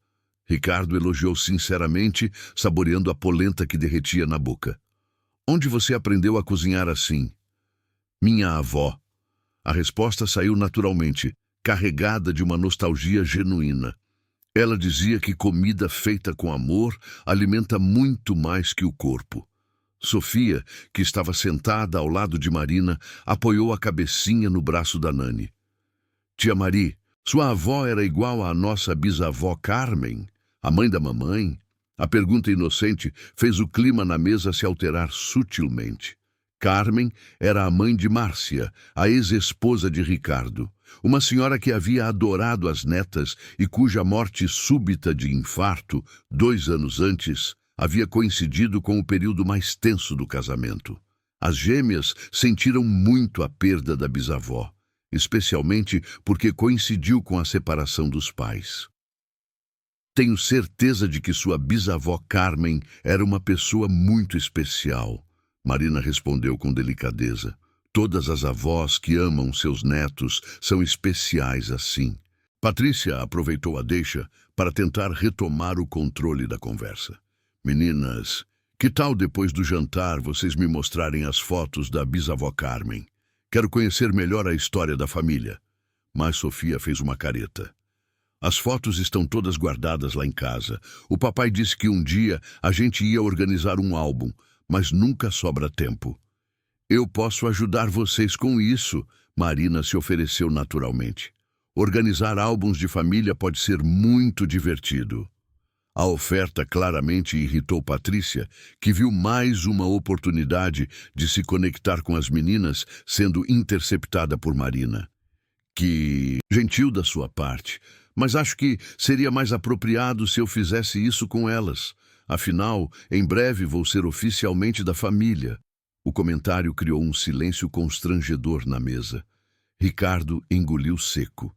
Ricardo elogiou sinceramente, saboreando a polenta que derretia na boca. Onde você aprendeu a cozinhar assim? Minha avó. A resposta saiu naturalmente, carregada de uma nostalgia genuína. Ela dizia que comida feita com amor alimenta muito mais que o corpo. Sofia, que estava sentada ao lado de Marina, apoiou a cabecinha no braço da Nani. Tia Mari, sua avó era igual à nossa bisavó Carmen, a mãe da mamãe? A pergunta inocente fez o clima na mesa se alterar sutilmente. Carmen era a mãe de Márcia, a ex-esposa de Ricardo, uma senhora que havia adorado as netas e cuja morte súbita de infarto, 2 anos antes, havia coincidido com o período mais tenso do casamento. As gêmeas sentiram muito a perda da bisavó, especialmente porque coincidiu com a separação dos pais. Tenho certeza de que sua bisavó Carmen era uma pessoa muito especial, Marina respondeu com delicadeza. Todas as avós que amam seus netos são especiais assim. Patrícia aproveitou a deixa para tentar retomar o controle da conversa. Meninas, que tal depois do jantar vocês me mostrarem as fotos da bisavó Carmen? Quero conhecer melhor a história da família. Mas Sofia fez uma careta. As fotos estão todas guardadas lá em casa. O papai disse que um dia a gente ia organizar um álbum, mas nunca sobra tempo. Eu posso ajudar vocês com isso, Marina se ofereceu naturalmente. Organizar álbuns de família pode ser muito divertido. A oferta claramente irritou Patrícia, que viu mais uma oportunidade de se conectar com as meninas sendo interceptada por Marina. Que gentil da sua parte, mas acho que seria mais apropriado se eu fizesse isso com elas. Afinal, em breve vou ser oficialmente da família. O comentário criou um silêncio constrangedor na mesa. Ricardo engoliu seco.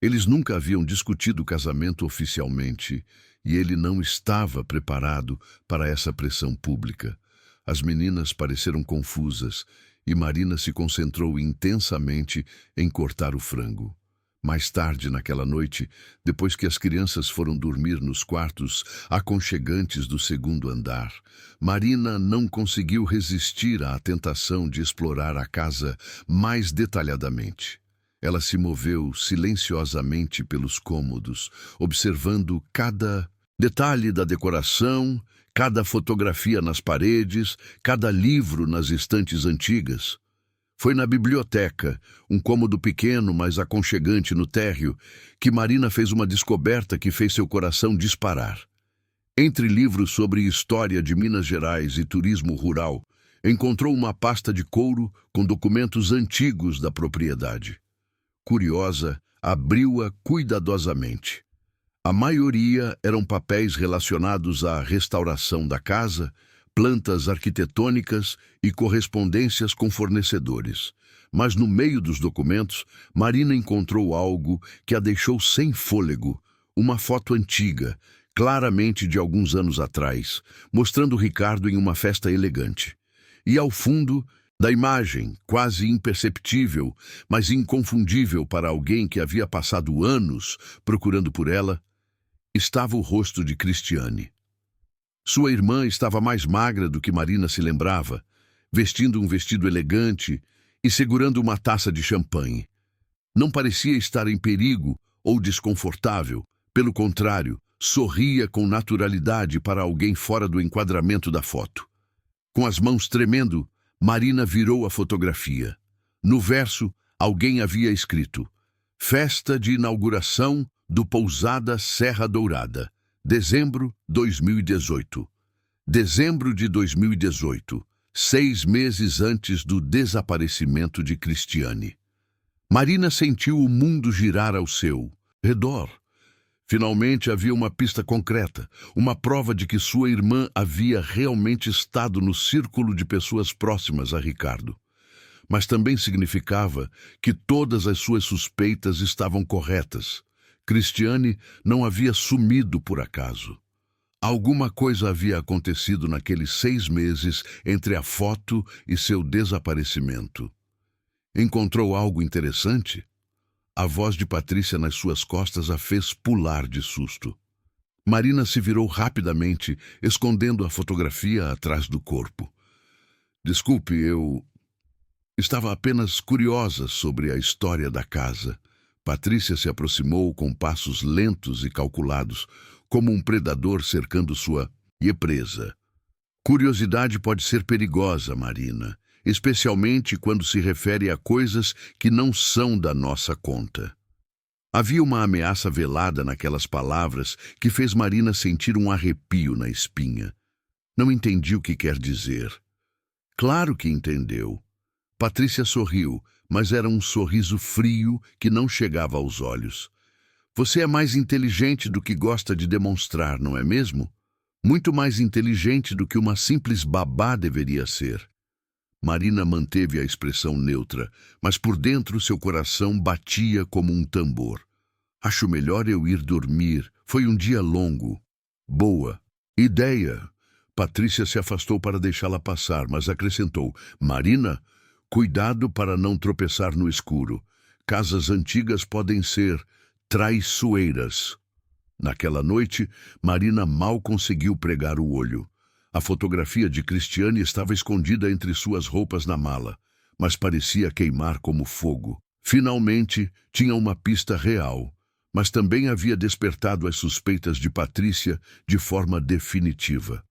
Eles nunca haviam discutido o casamento oficialmente, e ele não estava preparado para essa pressão pública. As meninas pareceram confusas, e Marina se concentrou intensamente em cortar o frango. Mais tarde naquela noite, depois que as crianças foram dormir nos quartos aconchegantes do segundo andar, Marina não conseguiu resistir à tentação de explorar a casa mais detalhadamente. Ela se moveu silenciosamente pelos cômodos, observando cada detalhe da decoração, cada fotografia nas paredes, cada livro nas estantes antigas. Foi na biblioteca, um cômodo pequeno, mas aconchegante no térreo, que Marina fez uma descoberta que fez seu coração disparar. Entre livros sobre história de Minas Gerais e turismo rural, encontrou uma pasta de couro com documentos antigos da propriedade. Curiosa, abriu-a cuidadosamente. A maioria eram papéis relacionados à restauração da casa, plantas arquitetônicas e correspondências com fornecedores. Mas no meio dos documentos, Marina encontrou algo que a deixou sem fôlego, uma foto antiga, claramente de alguns anos atrás, mostrando Ricardo em uma festa elegante. E ao fundo Da imagem, quase imperceptível, mas inconfundível para alguém que havia passado anos procurando por ela, estava o rosto de Cristiane. Sua irmã estava mais magra do que Marina se lembrava, vestindo um vestido elegante e segurando uma taça de champanhe. Não parecia estar em perigo ou desconfortável, pelo contrário, sorria com naturalidade para alguém fora do enquadramento da foto. Com as mãos tremendo, Marina virou a fotografia. No verso, alguém havia escrito: Festa de inauguração do Pousada Serra Dourada, dezembro 2018. Dezembro de 2018, 6 meses antes do desaparecimento de Cristiane. Marina sentiu o mundo girar ao seu redor. Finalmente havia uma pista concreta, uma prova de que sua irmã havia realmente estado no círculo de pessoas próximas a Ricardo. Mas também significava que todas as suas suspeitas estavam corretas. Cristiane não havia sumido por acaso. Alguma coisa havia acontecido naqueles 6 meses entre a foto e seu desaparecimento. Encontrou algo interessante? A voz de Patrícia nas suas costas a fez pular de susto. Marina se virou rapidamente, escondendo a fotografia atrás do corpo. Desculpe, eu estava apenas curiosa sobre a história da casa. Patrícia se aproximou com passos lentos e calculados, como um predador cercando sua presa. Curiosidade pode ser perigosa, Marina, especialmente quando se refere a coisas que não são da nossa conta. Havia uma ameaça velada naquelas palavras que fez Marina sentir um arrepio na espinha. Não entendi o que quer dizer. Claro que entendeu. Patrícia sorriu, mas era um sorriso frio que não chegava aos olhos. Você é mais inteligente do que gosta de demonstrar, não é mesmo? Muito mais inteligente do que uma simples babá deveria ser. Marina manteve a expressão neutra, mas por dentro seu coração batia como um tambor. Acho melhor eu ir dormir. Foi um dia longo. Boa ideia. Patrícia se afastou para deixá-la passar, mas acrescentou: Marina, cuidado para não tropeçar no escuro. Casas antigas podem ser traiçoeiras. Naquela noite, Marina mal conseguiu pregar o olho. A fotografia de Cristiane estava escondida entre suas roupas na mala, mas parecia queimar como fogo. Finalmente, tinha uma pista real, mas também havia despertado as suspeitas de Patrícia de forma definitiva.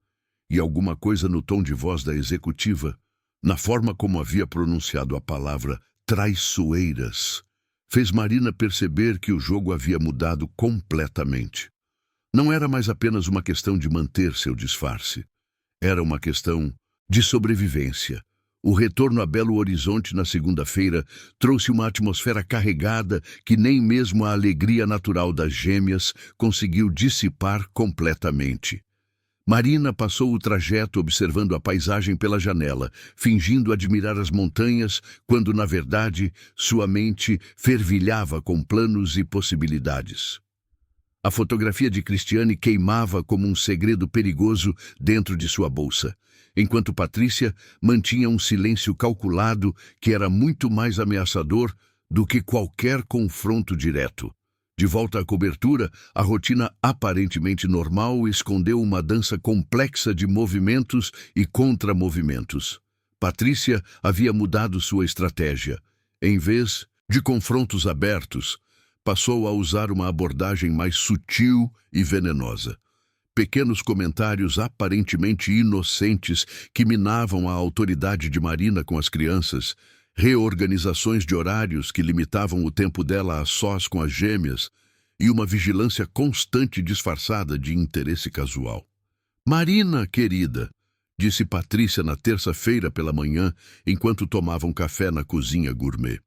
E alguma coisa no tom de voz da executiva, na forma como havia pronunciado a palavra traiçoeiras, fez Marina perceber que o jogo havia mudado completamente. Não era mais apenas uma questão de manter seu disfarce. Era uma questão de sobrevivência. O retorno a Belo Horizonte na segunda-feira trouxe uma atmosfera carregada que nem mesmo a alegria natural das gêmeas conseguiu dissipar completamente. Marina passou o trajeto observando a paisagem pela janela, fingindo admirar as montanhas, quando, na verdade, sua mente fervilhava com planos e possibilidades. A fotografia de Cristiane queimava como um segredo perigoso dentro de sua bolsa, enquanto Patrícia mantinha um silêncio calculado que era muito mais ameaçador do que qualquer confronto direto. De volta à cobertura, a rotina aparentemente normal escondeu uma dança complexa de movimentos e contramovimentos. Patrícia havia mudado sua estratégia. Em vez de confrontos abertos, passou a usar uma abordagem mais sutil e venenosa. Pequenos comentários aparentemente inocentes que minavam a autoridade de Marina com as crianças, reorganizações de horários que limitavam o tempo dela a sós com as gêmeas e uma vigilância constante disfarçada de interesse casual. Marina, querida, disse Patrícia na terça-feira pela manhã, enquanto tomavam café na cozinha gourmet.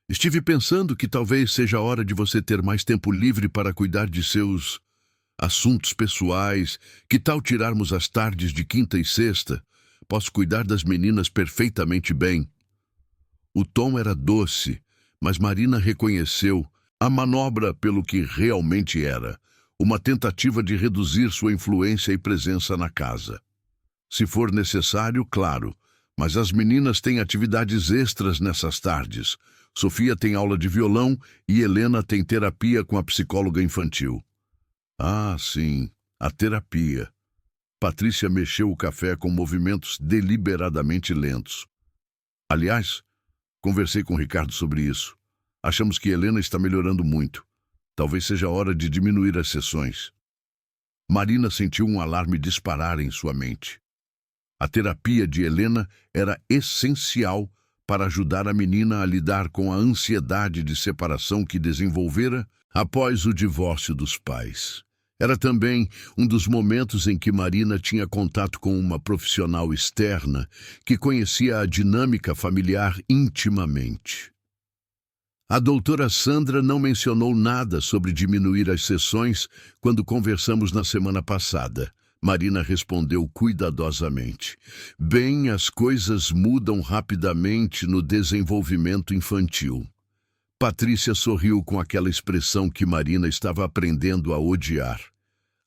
Estive pensando que talvez seja a hora de você ter mais tempo livre para cuidar de seus assuntos pessoais. Que tal tirarmos as tardes de quinta e sexta? Posso cuidar das meninas perfeitamente bem. O tom era doce, mas Marina reconheceu a manobra pelo que realmente era, uma tentativa de reduzir sua influência e presença na casa. Se for necessário, claro, Mas as meninas têm atividades extras nessas tardes. Sofia tem aula de violão e Helena tem terapia com a psicóloga infantil. Ah, sim, a terapia. Patrícia mexeu o café com movimentos deliberadamente lentos. Aliás, conversei com o Ricardo sobre isso. Achamos que Helena está melhorando muito. Talvez seja hora de diminuir as sessões. Marina sentiu um alarme disparar em sua mente. A terapia de Helena era essencial para ajudar a menina a lidar com a ansiedade de separação que desenvolvera após o divórcio dos pais. Era também um dos momentos em que Marina tinha contato com uma profissional externa que conhecia a dinâmica familiar intimamente. A doutora Sandra não mencionou nada sobre diminuir as sessões quando conversamos na semana passada. Marina respondeu cuidadosamente. Bem, as coisas mudam rapidamente no desenvolvimento infantil. Patrícia sorriu com aquela expressão que Marina estava aprendendo a odiar.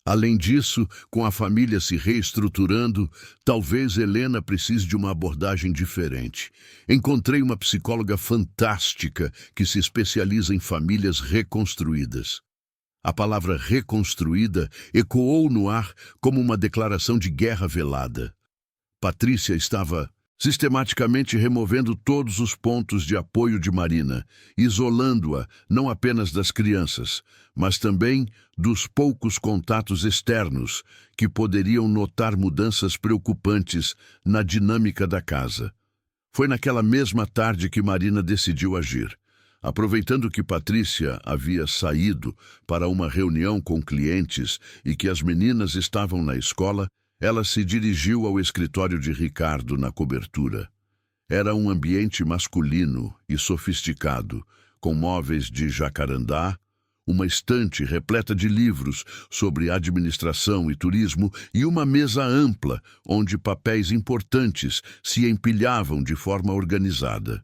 Além disso, com a família se reestruturando, talvez Helena precise de uma abordagem diferente. Encontrei uma psicóloga fantástica que se especializa em famílias reconstruídas. A palavra reconstruída ecoou no ar como uma declaração de guerra velada. Patrícia estava sistematicamente removendo todos os pontos de apoio de Marina, isolando-a não apenas das crianças, mas também dos poucos contatos externos que poderiam notar mudanças preocupantes na dinâmica da casa. Foi naquela mesma tarde que Marina decidiu agir. Aproveitando que Patrícia havia saído para uma reunião com clientes e que as meninas estavam na escola, ela se dirigiu ao escritório de Ricardo na cobertura. Era um ambiente masculino e sofisticado, com móveis de jacarandá, uma estante repleta de livros sobre administração e turismo e uma mesa ampla onde papéis importantes se empilhavam de forma organizada.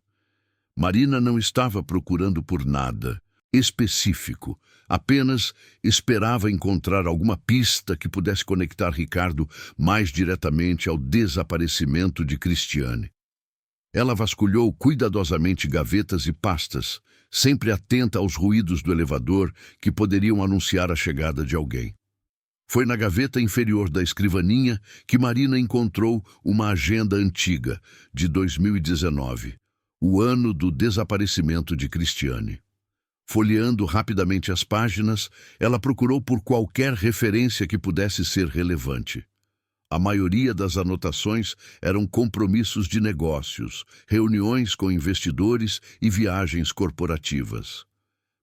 Marina não estava procurando por nada específico, apenas esperava encontrar alguma pista que pudesse conectar Ricardo mais diretamente ao desaparecimento de Cristiane. Ela vasculhou cuidadosamente gavetas e pastas, sempre atenta aos ruídos do elevador que poderiam anunciar a chegada de alguém. Foi na gaveta inferior da escrivaninha que Marina encontrou uma agenda antiga, de 2019. O ano do desaparecimento de Cristiane. Folheando rapidamente as páginas, ela procurou por qualquer referência que pudesse ser relevante. A maioria das anotações eram compromissos de negócios, reuniões com investidores e viagens corporativas.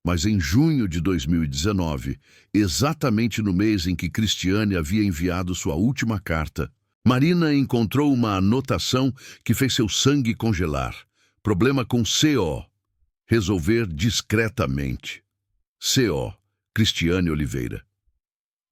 Mas em junho de 2019, exatamente no mês em que Cristiane havia enviado sua última carta, Marina encontrou uma anotação que fez seu sangue congelar. Problema com CO. Resolver discretamente. CO. Cristiane Oliveira.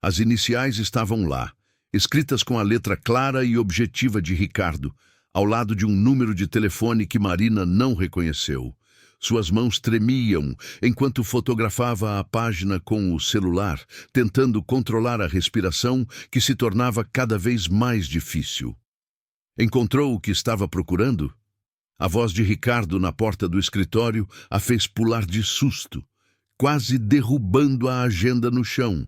As iniciais estavam lá, escritas com a letra clara e objetiva de Ricardo, ao lado de um número de telefone que Marina não reconheceu. Suas mãos tremiam enquanto fotografava a página com o celular, tentando controlar a respiração que se tornava cada vez mais difícil. Encontrou o que estava procurando? A voz de Ricardo na porta do escritório a fez pular de susto, quase derrubando a agenda no chão.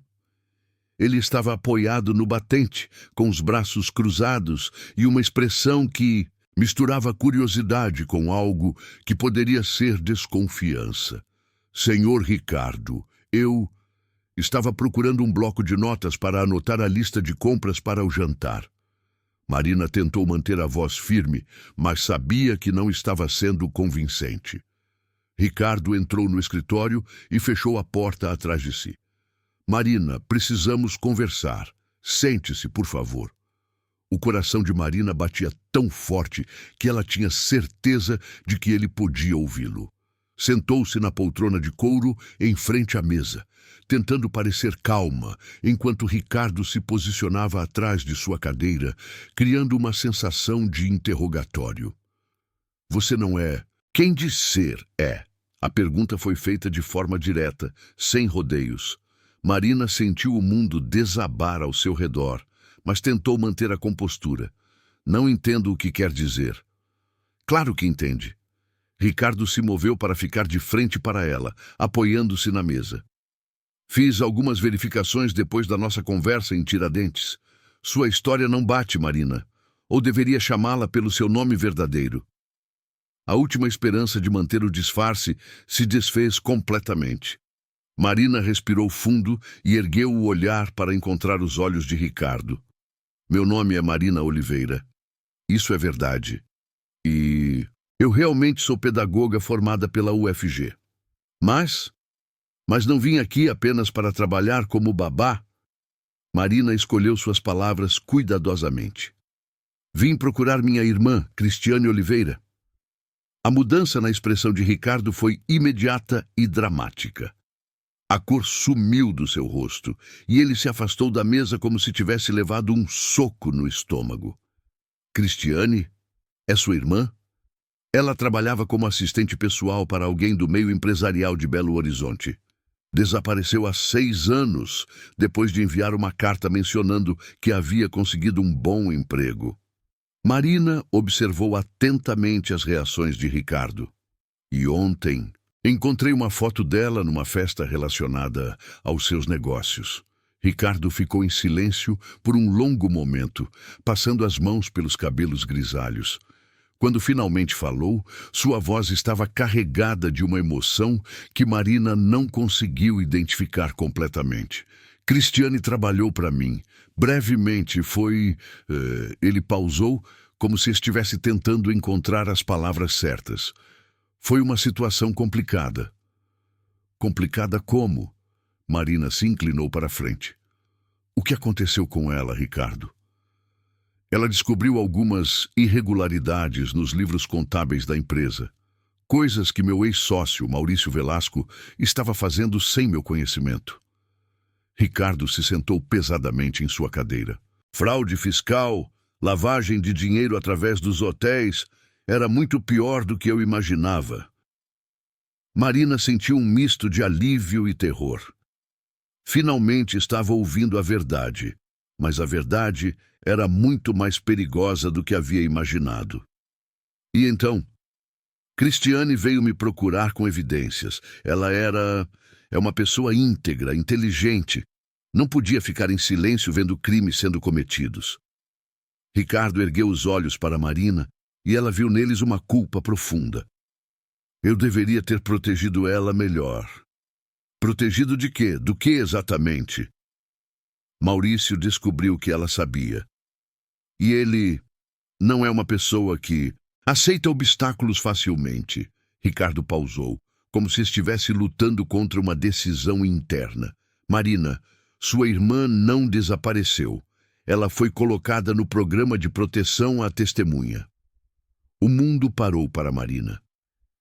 Ele estava apoiado no batente, com os braços cruzados e uma expressão que misturava curiosidade com algo que poderia ser desconfiança. Senhor Ricardo, eu estava procurando um bloco de notas para anotar a lista de compras para o jantar. Marina tentou manter a voz firme, mas sabia que não estava sendo convincente. Ricardo entrou no escritório e fechou a porta atrás de si. Marina, precisamos conversar. Sente-se, por favor. O coração de Marina batia tão forte que ela tinha certeza de que ele podia ouvi-lo. Sentou-se na poltrona de couro em frente à mesa, tentando parecer calma, enquanto Ricardo se posicionava atrás de sua cadeira, criando uma sensação de interrogatório. Você não é? Quem diz ser é? A pergunta foi feita de forma direta, sem rodeios. Marina sentiu o mundo desabar ao seu redor, mas tentou manter a compostura. Não entendo o que quer dizer. Claro que entende. Ricardo se moveu para ficar de frente para ela, apoiando-se na mesa. Fiz algumas verificações depois da nossa conversa em Tiradentes. Sua história não bate, Marina. Ou deveria chamá-la pelo seu nome verdadeiro. A última esperança de manter o disfarce se desfez completamente. Marina respirou fundo e ergueu o olhar para encontrar os olhos de Ricardo. Meu nome é Marina Oliveira. Isso é verdade. E eu realmente sou pedagoga formada pela UFG. Mas não vim aqui apenas para trabalhar como babá. Marina escolheu suas palavras cuidadosamente. Vim procurar minha irmã, Cristiane Oliveira. A mudança na expressão de Ricardo foi imediata e dramática. A cor sumiu do seu rosto e ele se afastou da mesa como se tivesse levado um soco no estômago. Cristiane? É sua irmã? Ela trabalhava como assistente pessoal para alguém do meio empresarial de Belo Horizonte. Desapareceu há 6 anos, depois de enviar uma carta mencionando que havia conseguido um bom emprego. Marina observou atentamente as reações de Ricardo. E ontem, encontrei uma foto dela numa festa relacionada aos seus negócios. Ricardo ficou em silêncio por um longo momento, passando as mãos pelos cabelos grisalhos. Quando finalmente falou, sua voz estava carregada de uma emoção que Marina não conseguiu identificar completamente. Cristiane trabalhou para mim. Brevemente foi... Ele pausou, como se estivesse tentando encontrar as palavras certas. Foi uma situação complicada. Complicada como? Marina se inclinou para a frente. O que aconteceu com ela, Ricardo? Ela descobriu algumas irregularidades nos livros contábeis da empresa. Coisas que meu ex-sócio, Maurício Velasco, estava fazendo sem meu conhecimento. Ricardo se sentou pesadamente em sua cadeira. Fraude fiscal, lavagem de dinheiro através dos hotéis, era muito pior do que eu imaginava. Marina sentiu um misto de alívio e terror. Finalmente estava ouvindo a verdade, mas a verdade era muito mais perigosa do que havia imaginado. E então, Cristiane veio me procurar com evidências. Ela é uma pessoa íntegra, inteligente. Não podia ficar em silêncio vendo crimes sendo cometidos. Ricardo ergueu os olhos para Marina e ela viu neles uma culpa profunda. Eu deveria ter protegido ela melhor. Protegido de quê? Do que exatamente? Maurício descobriu que ela sabia. E ele não é uma pessoa que aceita obstáculos facilmente. Ricardo pausou, como se estivesse lutando contra uma decisão interna. Marina, sua irmã não desapareceu. Ela foi colocada no programa de proteção à testemunha. O mundo parou para Marina.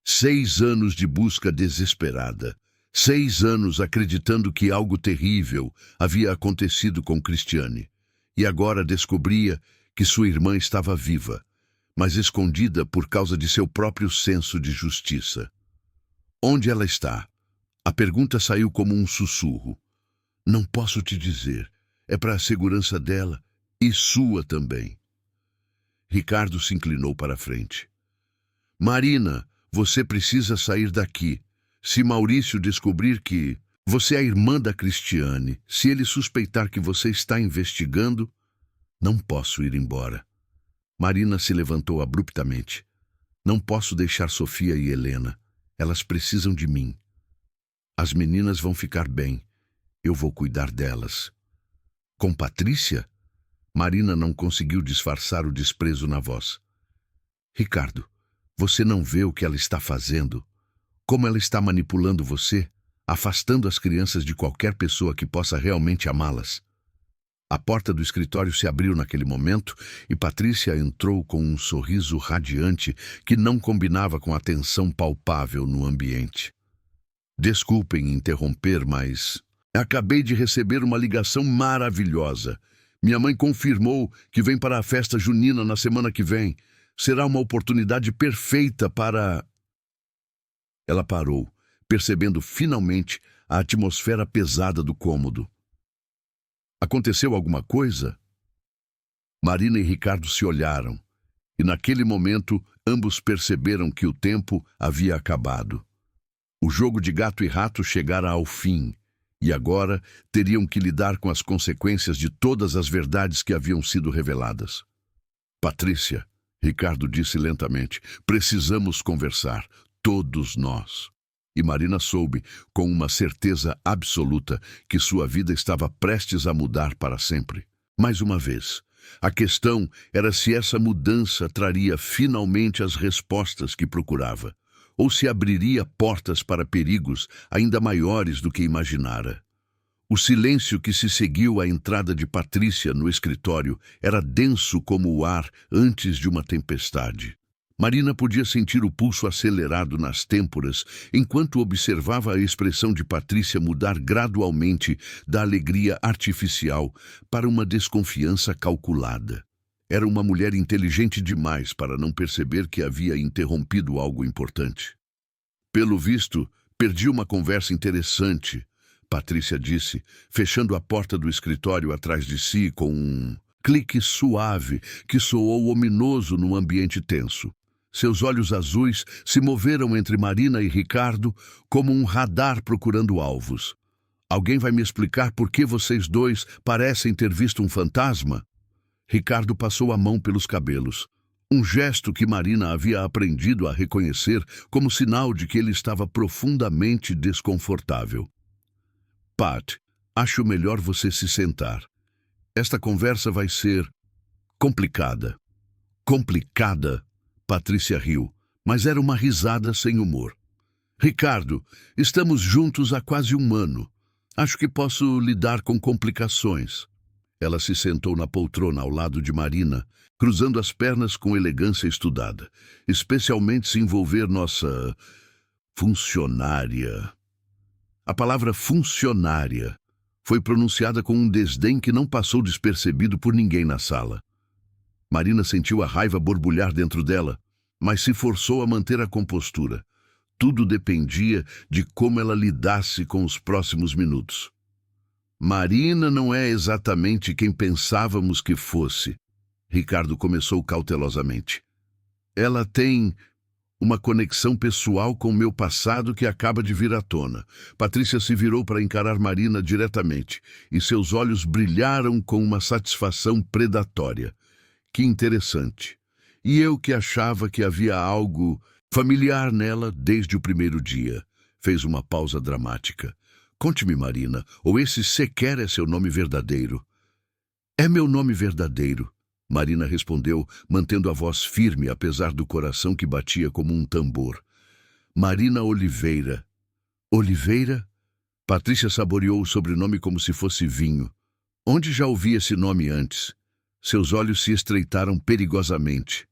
6 anos de busca desesperada. 6 anos acreditando que algo terrível havia acontecido com Cristiane. E agora descobria que sua irmã estava viva, mas escondida por causa de seu próprio senso de justiça. Onde ela está? A pergunta saiu como um sussurro. Não posso te dizer. É para a segurança dela e sua também. Ricardo se inclinou para a frente. Marina, você precisa sair daqui. Se Maurício descobrir que você é a irmã da Cristiane, se ele suspeitar que você está investigando, não posso ir embora. Marina se levantou abruptamente. Não posso deixar Sofia e Helena. Elas precisam de mim. As meninas vão ficar bem. Eu vou cuidar delas. Com Patrícia? Marina não conseguiu disfarçar o desprezo na voz. Ricardo, você não vê o que ela está fazendo? Como ela está manipulando você, afastando as crianças de qualquer pessoa que possa realmente amá-las? A porta do escritório se abriu naquele momento e Patrícia entrou com um sorriso radiante que não combinava com a tensão palpável no ambiente. Desculpem interromper, mas acabei de receber uma ligação maravilhosa. Minha mãe confirmou que vem para a festa junina na semana que vem. Será uma oportunidade perfeita para... Ela parou, percebendo finalmente a atmosfera pesada do cômodo. Aconteceu alguma coisa? Marina e Ricardo se olharam. E naquele momento, ambos perceberam que o tempo havia acabado. O jogo de gato e rato chegara ao fim, e agora teriam que lidar com as consequências de todas as verdades que haviam sido reveladas. Patrícia, Ricardo disse lentamente, precisamos conversar, todos nós. E Marina soube, com uma certeza absoluta, que sua vida estava prestes a mudar para sempre. Mais uma vez, a questão era se essa mudança traria finalmente as respostas que procurava, ou se abriria portas para perigos ainda maiores do que imaginara. O silêncio que se seguiu à entrada de Patrícia no escritório era denso como o ar antes de uma tempestade. Marina podia sentir o pulso acelerado nas têmporas enquanto observava a expressão de Patrícia mudar gradualmente da alegria artificial para uma desconfiança calculada. Era uma mulher inteligente demais para não perceber que havia interrompido algo importante. Pelo visto, perdi uma conversa interessante, Patrícia disse, fechando a porta do escritório atrás de si com um clique suave que soou ominoso no ambiente tenso. Seus olhos azuis se moveram entre Marina e Ricardo como um radar procurando alvos. Alguém vai me explicar por que vocês dois parecem ter visto um fantasma? Ricardo passou a mão pelos cabelos. Um gesto que Marina havia aprendido a reconhecer como sinal de que ele estava profundamente desconfortável. Pat, acho melhor você se sentar. Esta conversa vai ser complicada. Complicada? Patrícia riu, mas era uma risada sem humor. Ricardo, estamos juntos há quase um ano. Acho que posso lidar com complicações. Ela se sentou na poltrona ao lado de Marina, cruzando as pernas com elegância estudada, especialmente se envolver nossa funcionária. A palavra funcionária foi pronunciada com um desdém que não passou despercebido por ninguém na sala. Marina sentiu a raiva borbulhar dentro dela, mas se forçou a manter a compostura. Tudo dependia de como ela lidasse com os próximos minutos. Marina não é exatamente quem pensávamos que fosse, Ricardo começou cautelosamente. Ela tem uma conexão pessoal com o meu passado que acaba de vir à tona. Patrícia se virou para encarar Marina diretamente, e seus olhos brilharam com uma satisfação predatória. Que interessante. E eu que achava que havia algo familiar nela desde o primeiro dia. Fez uma pausa dramática. Conte-me, Marina, ou esse sequer é seu nome verdadeiro? É meu nome verdadeiro, Marina respondeu, mantendo a voz firme apesar do coração que batia como um tambor. Marina Oliveira. Oliveira? Patrícia saboreou o sobrenome como se fosse vinho. Onde já ouvi esse nome antes? Seus olhos se estreitaram perigosamente.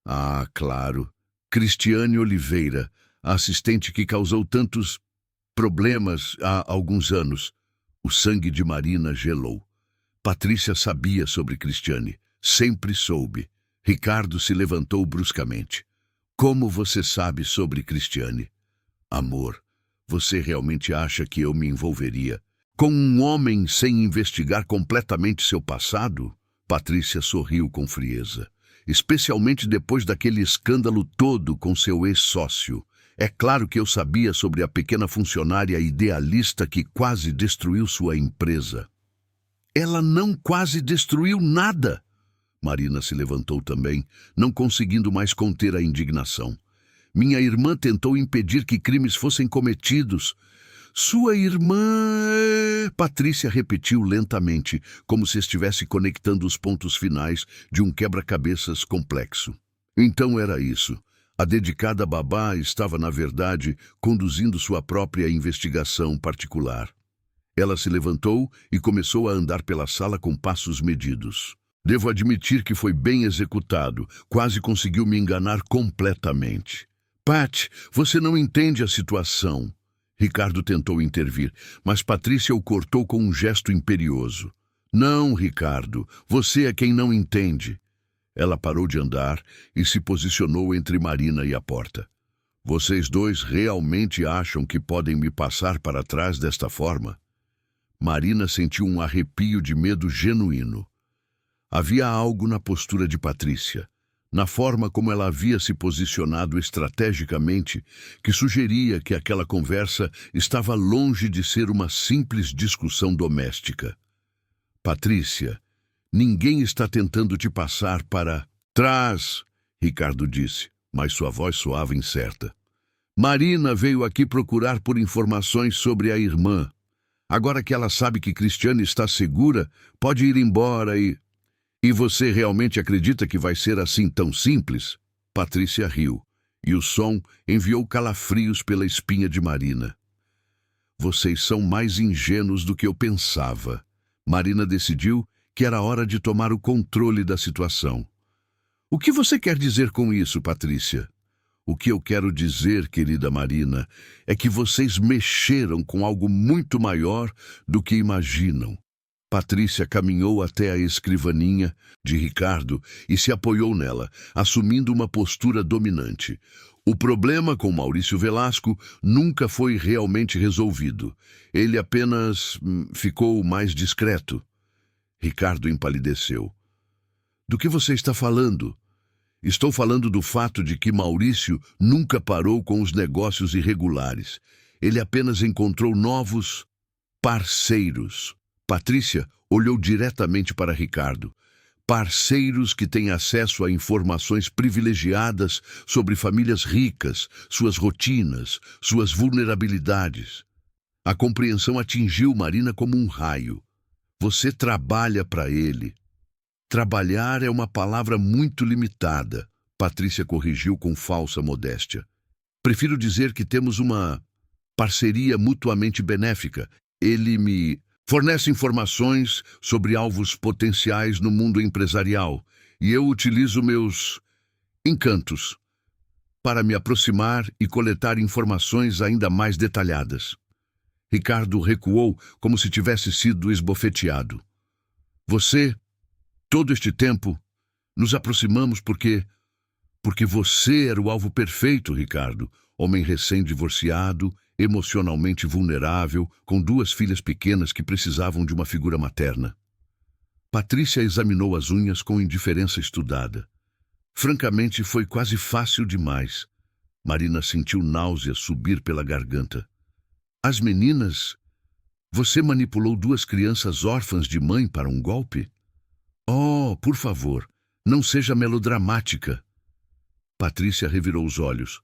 Ah, claro. Cristiane Oliveira, a assistente que causou tantos problemas há alguns anos. O sangue de Marina gelou. Patrícia sabia sobre Cristiane. Sempre soube. Ricardo se levantou bruscamente. Como você sabe sobre Cristiane? Amor, você realmente acha que eu me envolveria com um homem sem investigar completamente seu passado? Patrícia sorriu com frieza. Especialmente depois daquele escândalo todo com seu ex-sócio. É claro que eu sabia sobre a pequena funcionária idealista que quase destruiu sua empresa. Ela não quase destruiu nada. Marina se levantou também, não conseguindo mais conter a indignação. Minha irmã tentou impedir que crimes fossem cometidos. Sua irmã... Patrícia repetiu lentamente, como se estivesse conectando os pontos finais de um quebra-cabeças complexo. Então era isso. A dedicada babá estava, na verdade, conduzindo sua própria investigação particular. Ela se levantou e começou a andar pela sala com passos medidos. Devo admitir que foi bem executado. Quase conseguiu me enganar completamente. Pat, você não entende a situação. Ricardo tentou intervir, mas Patrícia o cortou com um gesto imperioso. Não, Ricardo, você é quem não entende. Ela parou de andar e se posicionou entre Marina e a porta. Vocês dois realmente acham que podem me passar para trás desta forma? Marina sentiu um arrepio de medo genuíno. Havia algo na postura de Patrícia. na forma como ela havia se posicionado estrategicamente, que sugeria que aquela conversa estava longe de ser uma simples discussão doméstica. Patrícia, ninguém está tentando te passar para trás, Ricardo disse, mas sua voz soava incerta. Marina veio aqui procurar por informações sobre a irmã. Agora que ela sabe que Cristiane está segura, pode ir embora e... E você realmente acredita que vai ser assim tão simples? Patrícia riu, e o som enviou calafrios pela espinha de Marina. Vocês são mais ingênuos do que eu pensava. Marina decidiu que era hora de tomar o controle da situação. O que você quer dizer com isso, Patrícia? O que eu quero dizer, querida Marina, é que vocês mexeram com algo muito maior do que imaginam. Patrícia caminhou até a escrivaninha de Ricardo e se apoiou nela, assumindo uma postura dominante. O problema com Maurício Velasco nunca foi realmente resolvido. Ele apenas ficou mais discreto. Ricardo empalideceu. Do que você está falando? Estou falando do fato de que Maurício nunca parou com os negócios irregulares. Ele apenas encontrou novos parceiros. Patrícia olhou diretamente para Ricardo. Parceiros que têm acesso a informações privilegiadas sobre famílias ricas, suas rotinas, suas vulnerabilidades. A compreensão atingiu Marina como um raio. Você trabalha para ele. Trabalhar é uma palavra muito limitada, Patrícia corrigiu com falsa modéstia. Prefiro dizer que temos uma parceria mutuamente benéfica. Ele me fornece informações sobre alvos potenciais no mundo empresarial e eu utilizo meus encantos para me aproximar e coletar informações ainda mais detalhadas. Ricardo recuou como se tivesse sido esbofeteado. Todo este tempo, nos aproximamos porque você era o alvo perfeito, Ricardo. Homem recém-divorciado, emocionalmente vulnerável, com 2 filhas pequenas que precisavam de uma figura materna. Patrícia examinou as unhas com indiferença estudada. Francamente, foi quase fácil demais. Marina sentiu náusea subir pela garganta. As meninas... Você manipulou 2 crianças órfãs de mãe para um golpe? Oh, por favor, não seja melodramática. Patrícia revirou os olhos.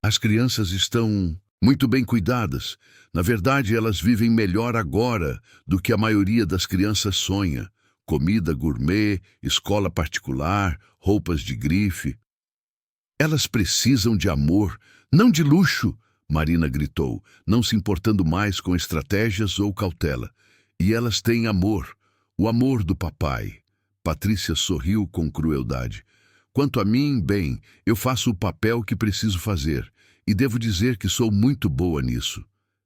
As crianças estão muito bem cuidadas. Na verdade, elas vivem melhor agora do que a maioria das crianças sonha. Comida gourmet, escola particular, roupas de grife. Elas precisam de amor, não de luxo, Marina gritou, não se importando mais com estratégias ou cautela. E elas têm amor, o amor do papai. Patrícia sorriu com crueldade. Quanto a mim, bem, eu faço o papel que preciso fazer, e devo dizer que sou muito boa nisso.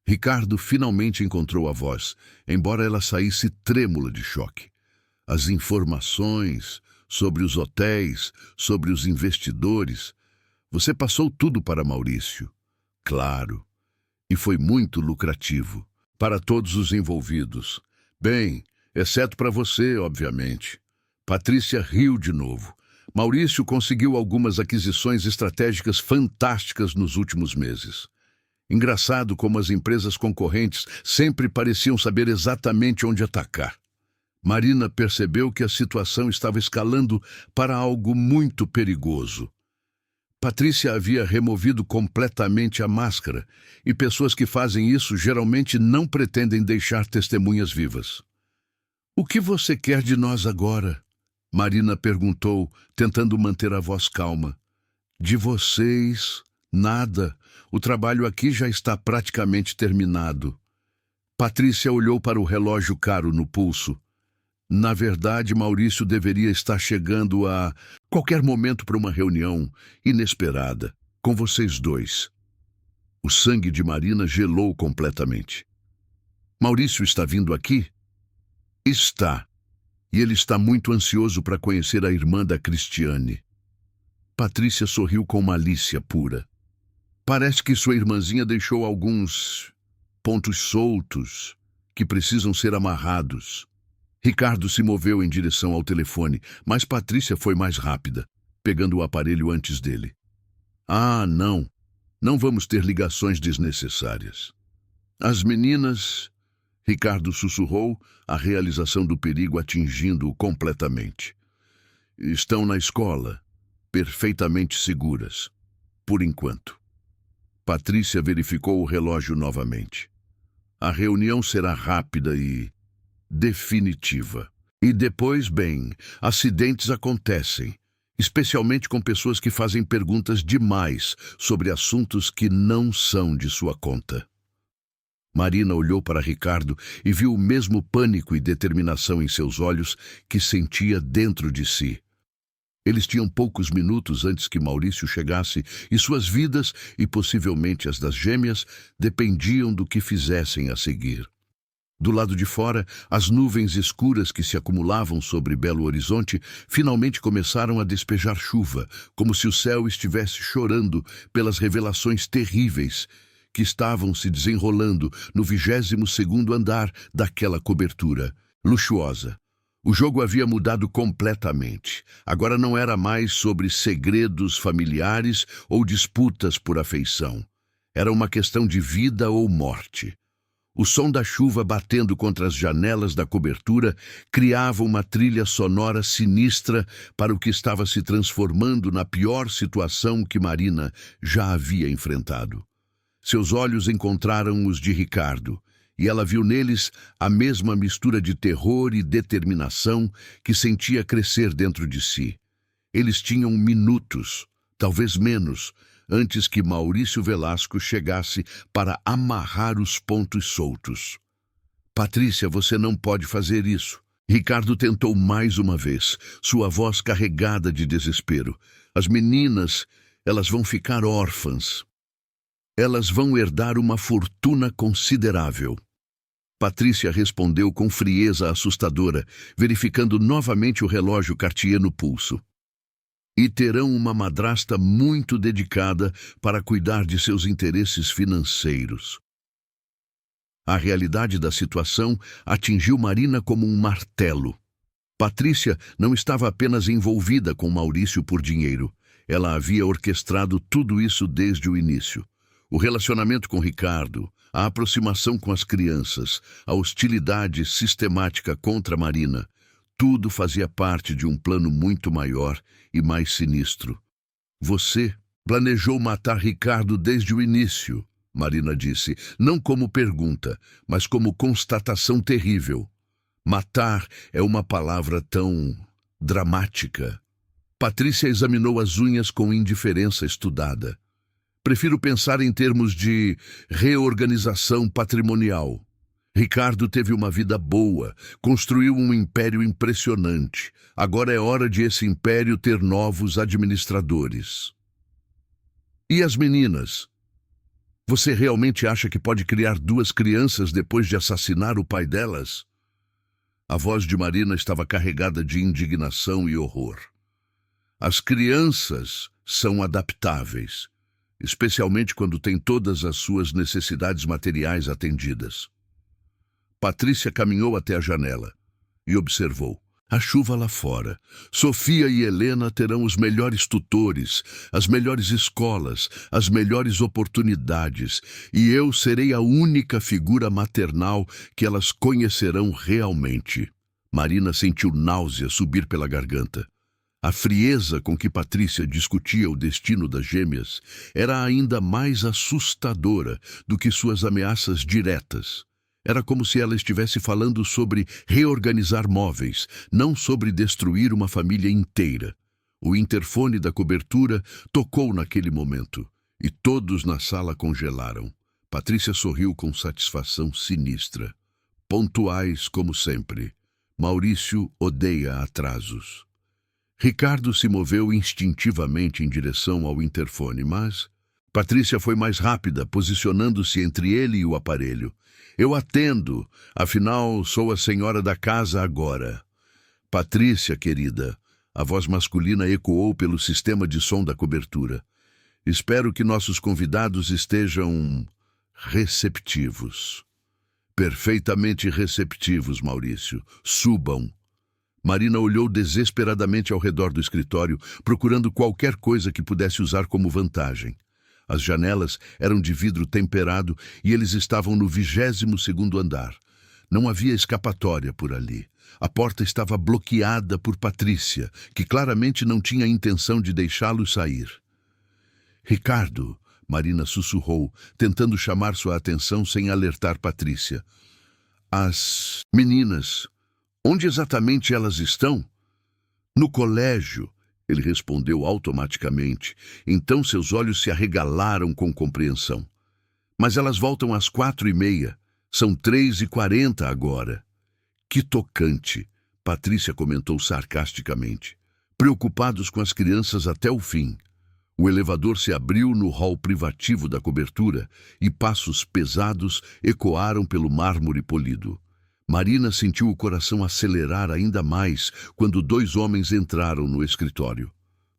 Ricardo finalmente encontrou a voz, embora ela saísse trêmula de choque. As informações sobre os hotéis, sobre os investidores. Você passou tudo para Maurício. Claro. E foi muito lucrativo. Para todos os envolvidos. Bem, exceto para você, obviamente. Patrícia riu de novo. Maurício conseguiu algumas aquisições estratégicas fantásticas nos últimos meses. Engraçado como as empresas concorrentes sempre pareciam saber exatamente onde atacar. Marina percebeu que a situação estava escalando para algo muito perigoso. Patrícia havia removido completamente a máscara, e pessoas que fazem isso geralmente não pretendem deixar testemunhas vivas. O que você quer de nós agora? Marina perguntou, tentando manter a voz calma. De vocês, nada. O trabalho aqui já está praticamente terminado. Patrícia olhou para o relógio caro no pulso. Na verdade, Maurício deveria estar chegando a qualquer momento para uma reunião inesperada com vocês 2. O sangue de Marina gelou completamente. Maurício está vindo aqui? Está. E ele está muito ansioso para conhecer a irmã da Cristiane. Patrícia sorriu com malícia pura. Parece que sua irmãzinha deixou alguns pontos soltos que precisam ser amarrados. Ricardo se moveu em direção ao telefone, mas Patrícia foi mais rápida. pegando o aparelho antes dele. Ah, não. Não vamos ter ligações desnecessárias. As meninas... Ricardo sussurrou, a realização do perigo atingindo-o completamente. Estão na escola, perfeitamente seguras. Por enquanto. Patrícia verificou o relógio novamente. A reunião será rápida e definitiva. E depois, bem, acidentes acontecem, especialmente com pessoas que fazem perguntas demais sobre assuntos que não são de sua conta. Marina olhou para Ricardo e viu o mesmo pânico e determinação em seus olhos que sentia dentro de si. Eles tinham poucos minutos antes que Maurício chegasse e suas vidas, e possivelmente as das gêmeas, dependiam do que fizessem a seguir. Do lado de fora, as nuvens escuras que se acumulavam sobre Belo Horizonte finalmente começaram a despejar chuva, como se o céu estivesse chorando pelas revelações terríveis que estavam se desenrolando no 22º andar daquela cobertura luxuosa. O jogo havia mudado completamente. Agora não era mais sobre segredos familiares ou disputas por afeição. Era uma questão de vida ou morte. O som da chuva batendo contra as janelas da cobertura criava uma trilha sonora sinistra para o que estava se transformando na pior situação que Marina já havia enfrentado. Seus olhos encontraram os de Ricardo, e ela viu neles a mesma mistura de terror e determinação que sentia crescer dentro de si. Eles tinham minutos, talvez menos, antes que Maurício Velasco chegasse para amarrar os pontos soltos. Patrícia, você não pode fazer isso. Ricardo tentou mais uma vez, sua voz carregada de desespero. As meninas, elas vão ficar órfãs. Elas vão herdar uma fortuna considerável. Patrícia respondeu com frieza assustadora, verificando novamente o relógio Cartier no pulso. E terão uma madrasta muito dedicada para cuidar de seus interesses financeiros. A realidade da situação atingiu Marina como um martelo. Patrícia não estava apenas envolvida com Maurício por dinheiro. Ela havia orquestrado tudo isso desde o início. O relacionamento com Ricardo, a aproximação com as crianças, a hostilidade sistemática contra Marina, tudo fazia parte de um plano muito maior e mais sinistro. Você planejou matar Ricardo desde o início, Marina disse, não como pergunta, mas como constatação terrível. Matar é uma palavra tão dramática. Patrícia examinou as unhas com indiferença estudada. Prefiro pensar em termos de reorganização patrimonial. Ricardo teve uma vida boa, construiu um império impressionante. Agora é hora de esse império ter novos administradores. E as meninas? Você realmente acha que pode criar 2 crianças depois de assassinar o pai delas? A voz de Marina estava carregada de indignação e horror. As crianças são adaptáveis, especialmente quando têm todas as suas necessidades materiais atendidas. Patrícia caminhou até a janela e observou. A chuva lá fora. Sofia e Helena terão os melhores tutores, as melhores escolas, as melhores oportunidades, e eu serei a única figura maternal que elas conhecerão realmente. Marina sentiu náusea subir pela garganta. A frieza com que Patrícia discutia o destino das gêmeas era ainda mais assustadora do que suas ameaças diretas. Era como se ela estivesse falando sobre reorganizar móveis, não sobre destruir uma família inteira. O interfone da cobertura tocou naquele momento, e todos na sala congelaram. Patrícia sorriu com satisfação sinistra. Pontuais como sempre. Maurício odeia atrasos. Ricardo se moveu instintivamente em direção ao interfone, mas Patrícia foi mais rápida, posicionando-se entre ele e o aparelho. Eu atendo, afinal sou a senhora da casa agora. Patrícia, querida, a voz masculina ecoou pelo sistema de som da cobertura. Espero que nossos convidados estejam receptivos. Perfeitamente receptivos, Maurício. Subam. Marina olhou desesperadamente ao redor do escritório, procurando qualquer coisa que pudesse usar como vantagem. As janelas eram de vidro temperado e eles estavam no 22º andar. Não havia escapatória por ali. A porta estava bloqueada por Patrícia, que claramente não tinha intenção de deixá-lo sair. Ricardo, Marina sussurrou, tentando chamar sua atenção sem alertar Patrícia. As meninas, onde exatamente elas estão? No colégio, ele respondeu automaticamente. Então seus olhos se arregalaram com compreensão. Mas elas voltam às 4h30. São 3h40 agora. Que tocante, Patrícia comentou sarcasticamente. Preocupados com as crianças até o fim. O elevador se abriu no hall privativo da cobertura e passos pesados ecoaram pelo mármore polido. Marina sentiu o coração acelerar ainda mais quando 2 homens entraram no escritório.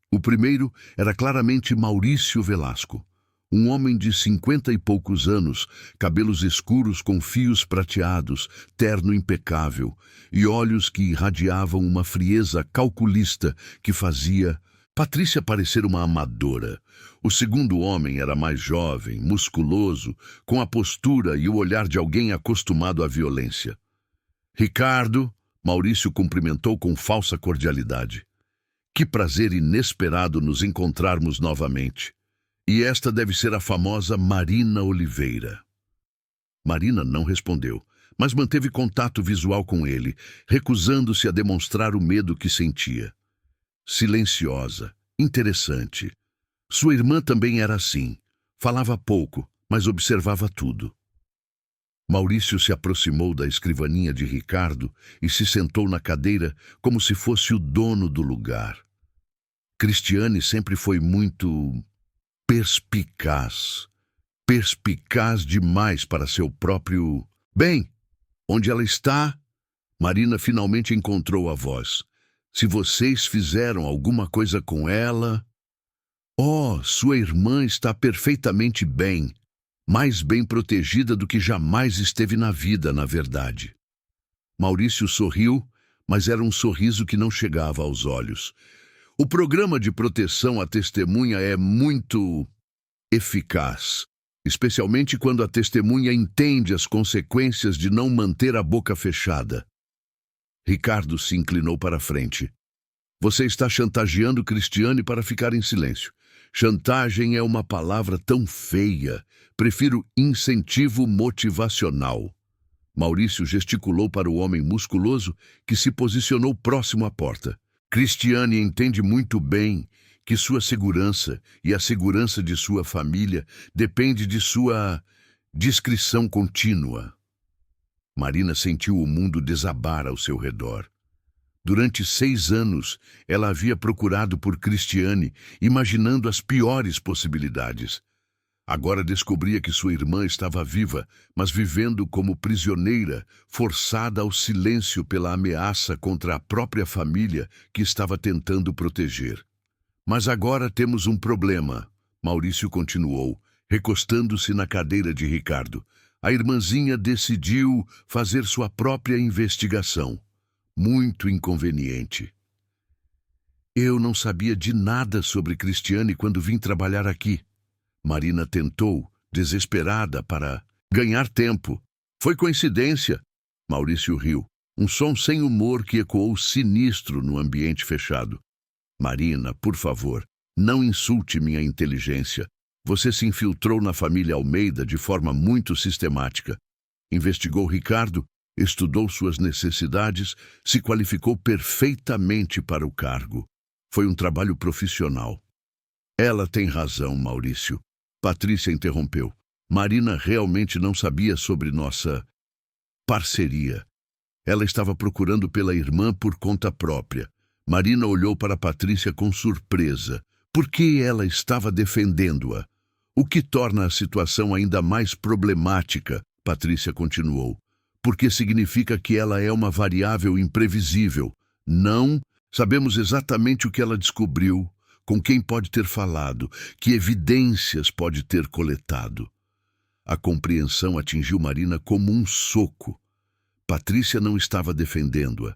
O primeiro era claramente Maurício Velasco, um homem de 50 e poucos anos, cabelos escuros com fios prateados, terno impecável e olhos que irradiavam uma frieza calculista que fazia Patrícia parecer uma amadora. O segundo homem era mais jovem, musculoso, com a postura e o olhar de alguém acostumado à violência. Ricardo, Maurício cumprimentou com falsa cordialidade. Que prazer inesperado nos encontrarmos novamente. E esta deve ser a famosa Marina Oliveira. Marina não respondeu, mas manteve contato visual com ele, recusando-se a demonstrar o medo que sentia. Silenciosa, interessante. Sua irmã também era assim. Falava pouco, mas observava tudo. Maurício se aproximou da escrivaninha de Ricardo e se sentou na cadeira como se fosse o dono do lugar. Cristiane sempre foi muito perspicaz. Perspicaz demais para seu próprio... Bem, onde ela está? Marina finalmente encontrou a voz. Se vocês fizeram alguma coisa com ela... Oh, sua irmã está perfeitamente bem. Mais bem protegida do que jamais esteve na vida, na verdade. Maurício sorriu, mas era um sorriso que não chegava aos olhos. O programa de proteção à testemunha é muito eficaz, especialmente quando a testemunha entende as consequências de não manter a boca fechada. Ricardo se inclinou para a frente. Você está chantageando Cristiane para ficar em silêncio. Chantagem é uma palavra tão feia. Prefiro incentivo motivacional. Maurício gesticulou para o homem musculoso que se posicionou próximo à porta. Cristiane entende muito bem que sua segurança e a segurança de sua família depende de sua discrição contínua. Marina sentiu o mundo desabar ao seu redor. Durante 6 anos, ela havia procurado por Cristiane, imaginando as piores possibilidades. Agora descobria que sua irmã estava viva, mas vivendo como prisioneira, forçada ao silêncio pela ameaça contra a própria família que estava tentando proteger. Mas agora temos um problema, Maurício continuou, recostando-se na cadeira de Ricardo. A irmãzinha decidiu fazer sua própria investigação. Muito inconveniente. Eu não sabia de nada sobre Cristiane quando vim trabalhar aqui. Marina tentou, desesperada, para ganhar tempo. Foi coincidência. Maurício riu. Um som sem humor que ecoou sinistro no ambiente fechado. Marina, por favor, não insulte minha inteligência. Você se infiltrou na família Almeida de forma muito sistemática. Investigou Ricardo, estudou suas necessidades, se qualificou perfeitamente para o cargo. Foi um trabalho profissional. Ela tem razão, Maurício. Patrícia interrompeu. Marina realmente não sabia sobre nossa parceria. Ela estava procurando pela irmã por conta própria. Marina olhou para Patrícia com surpresa. Por que ela estava defendendo-a? O que torna a situação ainda mais problemática, Patrícia continuou. Porque significa que ela é uma variável imprevisível. Não, sabemos exatamente o que ela descobriu, com quem pode ter falado, que evidências pode ter coletado. A compreensão atingiu Marina como um soco. Patrícia não estava defendendo-a.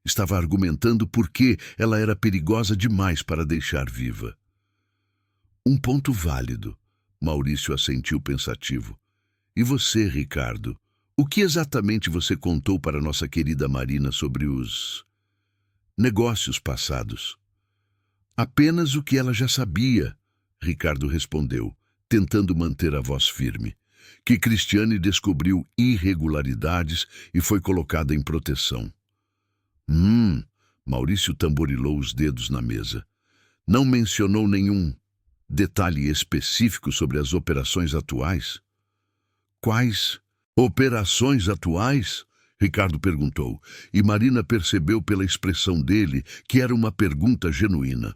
Estava argumentando por que ela era perigosa demais para deixar viva. Um ponto válido, Maurício assentiu pensativo. E você, Ricardo? O que exatamente você contou para nossa querida Marina sobre os negócios passados? Apenas o que ela já sabia, Ricardo respondeu, tentando manter a voz firme. Que Cristiane descobriu irregularidades e foi colocada em proteção. Maurício tamborilou os dedos na mesa. Não mencionou nenhum detalhe específico sobre as operações atuais? Quais operações atuais? Ricardo perguntou, e Marina percebeu pela expressão dele que era uma pergunta genuína.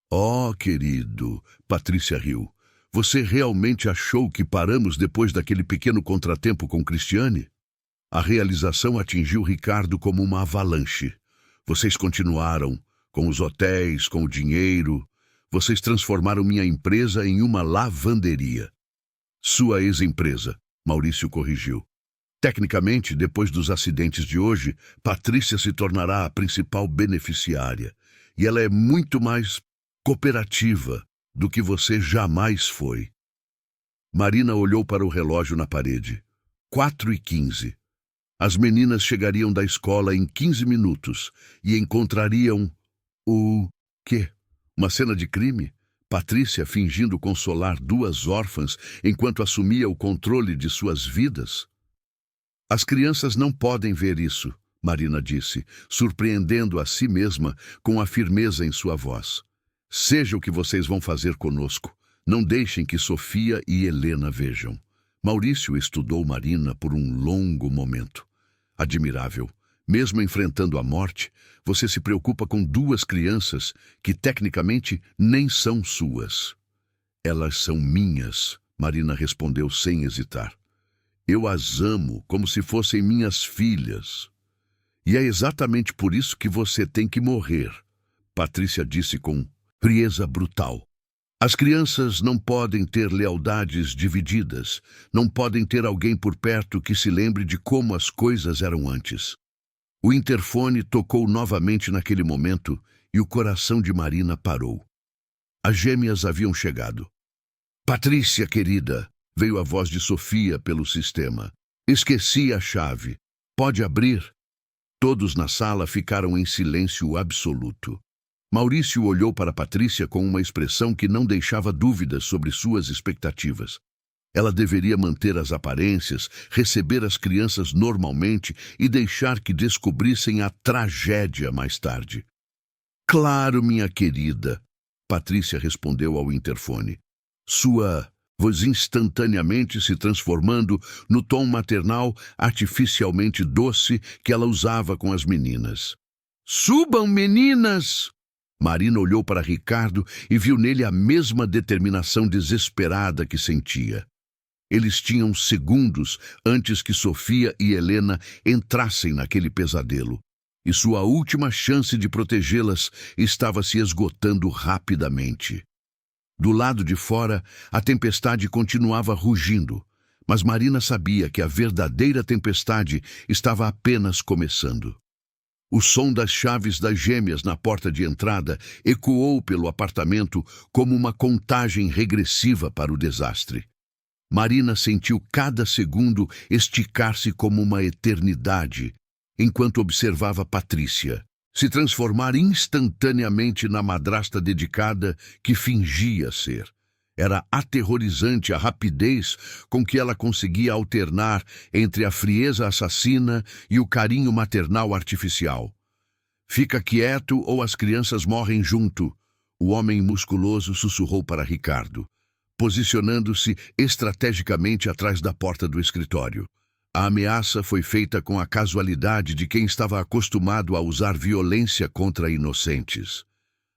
Oh, querido, Patrícia riu. Você realmente achou que paramos depois daquele pequeno contratempo com Cristiane? A realização atingiu Ricardo como uma avalanche. Vocês continuaram, com os hotéis, com o dinheiro. Vocês transformaram minha empresa em uma lavanderia. Sua ex-empresa, Maurício corrigiu. Tecnicamente, depois dos acidentes de hoje, Patrícia se tornará a principal beneficiária. E ela é muito mais cooperativa do que você jamais foi. Marina olhou para o relógio na parede. 4h15. As meninas chegariam da escola em 15 minutos e encontrariam o quê? Uma cena de crime? Patrícia fingindo consolar duas órfãs enquanto assumia o controle de suas vidas? As crianças não podem ver isso, Marina disse, surpreendendo a si mesma com a firmeza em sua voz. Seja o que vocês vão fazer conosco, não deixem que Sofia e Helena vejam. Maurício estudou Marina por um longo momento. Admirável. Mesmo enfrentando a morte, você se preocupa com duas crianças que tecnicamente nem são suas. Elas são minhas, Marina respondeu sem hesitar. Eu as amo como se fossem minhas filhas. E é exatamente por isso que você tem que morrer, Patrícia disse com frieza brutal. As crianças não podem ter lealdades divididas, não podem ter alguém por perto que se lembre de como as coisas eram antes. O interfone tocou novamente naquele momento e o coração de Marina parou. As gêmeas haviam chegado. Patrícia, querida, veio a voz de Sofia pelo sistema. Esqueci a chave. Pode abrir? Todos na sala ficaram em silêncio absoluto. Maurício olhou para Patrícia com uma expressão que não deixava dúvidas sobre suas expectativas. Ela deveria manter as aparências, receber as crianças normalmente e deixar que descobrissem a tragédia mais tarde. Claro, minha querida, Patrícia respondeu ao interfone. Sua voz instantaneamente se transformando no tom maternal artificialmente doce que ela usava com as meninas. Subam, meninas! Marina olhou para Ricardo e viu nele a mesma determinação desesperada que sentia. Eles tinham segundos antes que Sofia e Helena entrassem naquele pesadelo, e sua última chance de protegê-las estava se esgotando rapidamente. Do lado de fora, a tempestade continuava rugindo, mas Marina sabia que a verdadeira tempestade estava apenas começando. O som das chaves das gêmeas na porta de entrada ecoou pelo apartamento como uma contagem regressiva para o desastre. Marina sentiu cada segundo esticar-se como uma eternidade, enquanto observava Patrícia se transformar instantaneamente na madrasta dedicada que fingia ser. Era aterrorizante a rapidez com que ela conseguia alternar entre a frieza assassina e o carinho maternal artificial. Fica quieto ou as crianças morrem junto, o homem musculoso sussurrou para Ricardo, posicionando-se estrategicamente atrás da porta do escritório. A ameaça foi feita com a casualidade de quem estava acostumado a usar violência contra inocentes.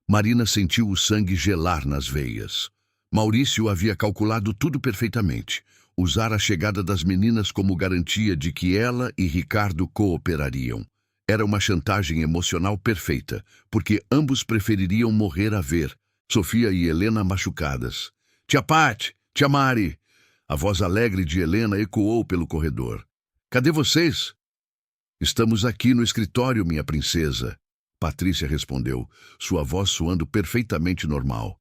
Marina sentiu o sangue gelar nas veias. Maurício havia calculado tudo perfeitamente. Usar a chegada das meninas como garantia de que ela e Ricardo cooperariam. Era uma chantagem emocional perfeita, porque ambos prefeririam morrer a ver Sofia e Helena machucadas. Tia Pat, tia Mari! A voz alegre de Helena ecoou pelo corredor. Cadê vocês? Estamos aqui no escritório, minha princesa. Patrícia respondeu, sua voz soando perfeitamente normal.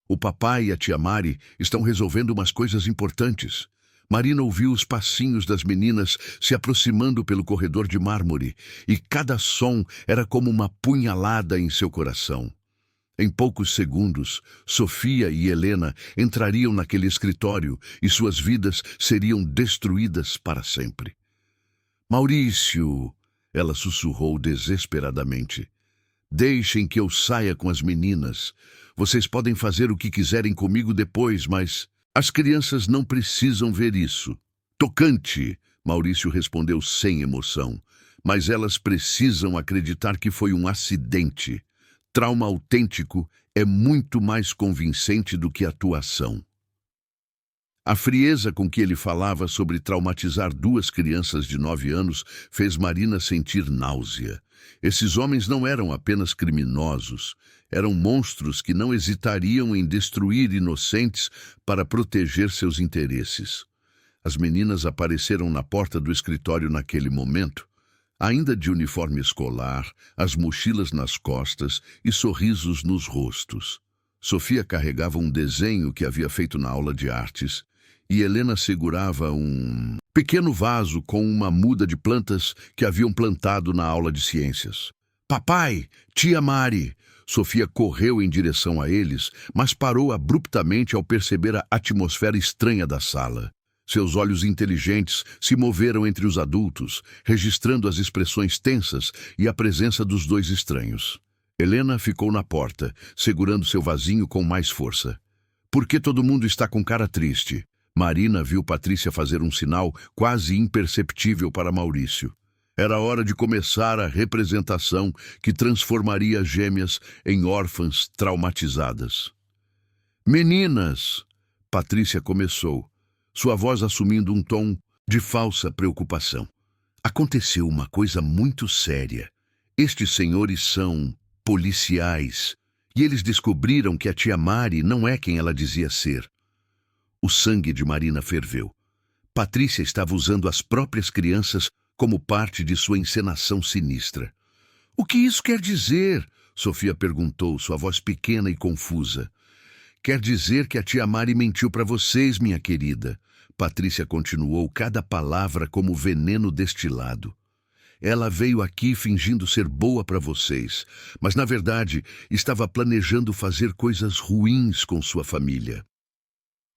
O papai e a tia Mari estão resolvendo umas coisas importantes. Marina ouviu os passinhos das meninas se aproximando pelo corredor de mármore, e cada som era como uma punhalada em seu coração. Em poucos segundos, Sofia e Helena entrariam naquele escritório e suas vidas seriam destruídas para sempre. Maurício, ela sussurrou desesperadamente. Deixem que eu saia com as meninas. Vocês podem fazer o que quiserem comigo depois, mas as crianças não precisam ver isso. Tocante, Maurício respondeu sem emoção. Mas elas precisam acreditar que foi um acidente. Trauma autêntico é muito mais convincente do que atuação. A frieza com que ele falava sobre traumatizar duas crianças de 9 anos fez Marina sentir náusea. Esses homens não eram apenas criminosos, eram monstros que não hesitariam em destruir inocentes para proteger seus interesses. As meninas apareceram na porta do escritório naquele momento, ainda de uniforme escolar, as mochilas nas costas e sorrisos nos rostos. Sofia carregava um desenho que havia feito na aula de artes, e Helena segurava um pequeno vaso com uma muda de plantas que haviam plantado na aula de ciências. Papai, tia Mari! Sofia correu em direção a eles, mas parou abruptamente ao perceber a atmosfera estranha da sala. Seus olhos inteligentes se moveram entre os adultos, registrando as expressões tensas e a presença dos dois estranhos. Helena ficou na porta, segurando seu vasinho com mais força. Por que todo mundo está com cara triste? Marina viu Patrícia fazer um sinal quase imperceptível para Maurício. Era hora de começar a representação que transformaria as gêmeas em órfãs traumatizadas. Meninas! Patrícia começou, sua voz assumindo um tom de falsa preocupação. Aconteceu uma coisa muito séria. Estes senhores são policiais, e eles descobriram que a tia Mari não é quem ela dizia ser. O sangue de Marina ferveu. Patrícia estava usando as próprias crianças como parte de sua encenação sinistra. O que isso quer dizer? Sofia perguntou, sua voz pequena e confusa. Quer dizer que a tia Mari mentiu para vocês, minha querida. Patrícia continuou, cada palavra como veneno destilado. Ela veio aqui fingindo ser boa para vocês, mas na verdade estava planejando fazer coisas ruins com sua família.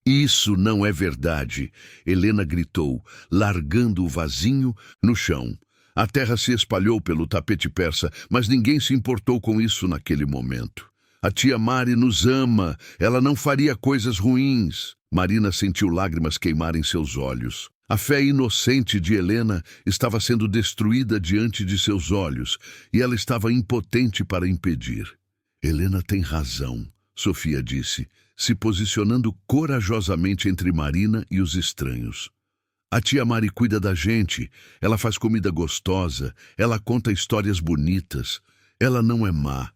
Isso não é verdade, Helena gritou, largando o vasinho no chão. A terra se espalhou pelo tapete persa, mas ninguém se importou com isso naquele momento. A tia Mari nos ama, ela não faria coisas ruins. Marina sentiu lágrimas queimarem seus olhos. A fé inocente de Helena estava sendo destruída diante de seus olhos, e ela estava impotente para impedir. Helena tem razão, Sofia disse, se posicionando corajosamente entre Marina e os estranhos. A tia Mari cuida da gente, ela faz comida gostosa, ela conta histórias bonitas, ela não é má.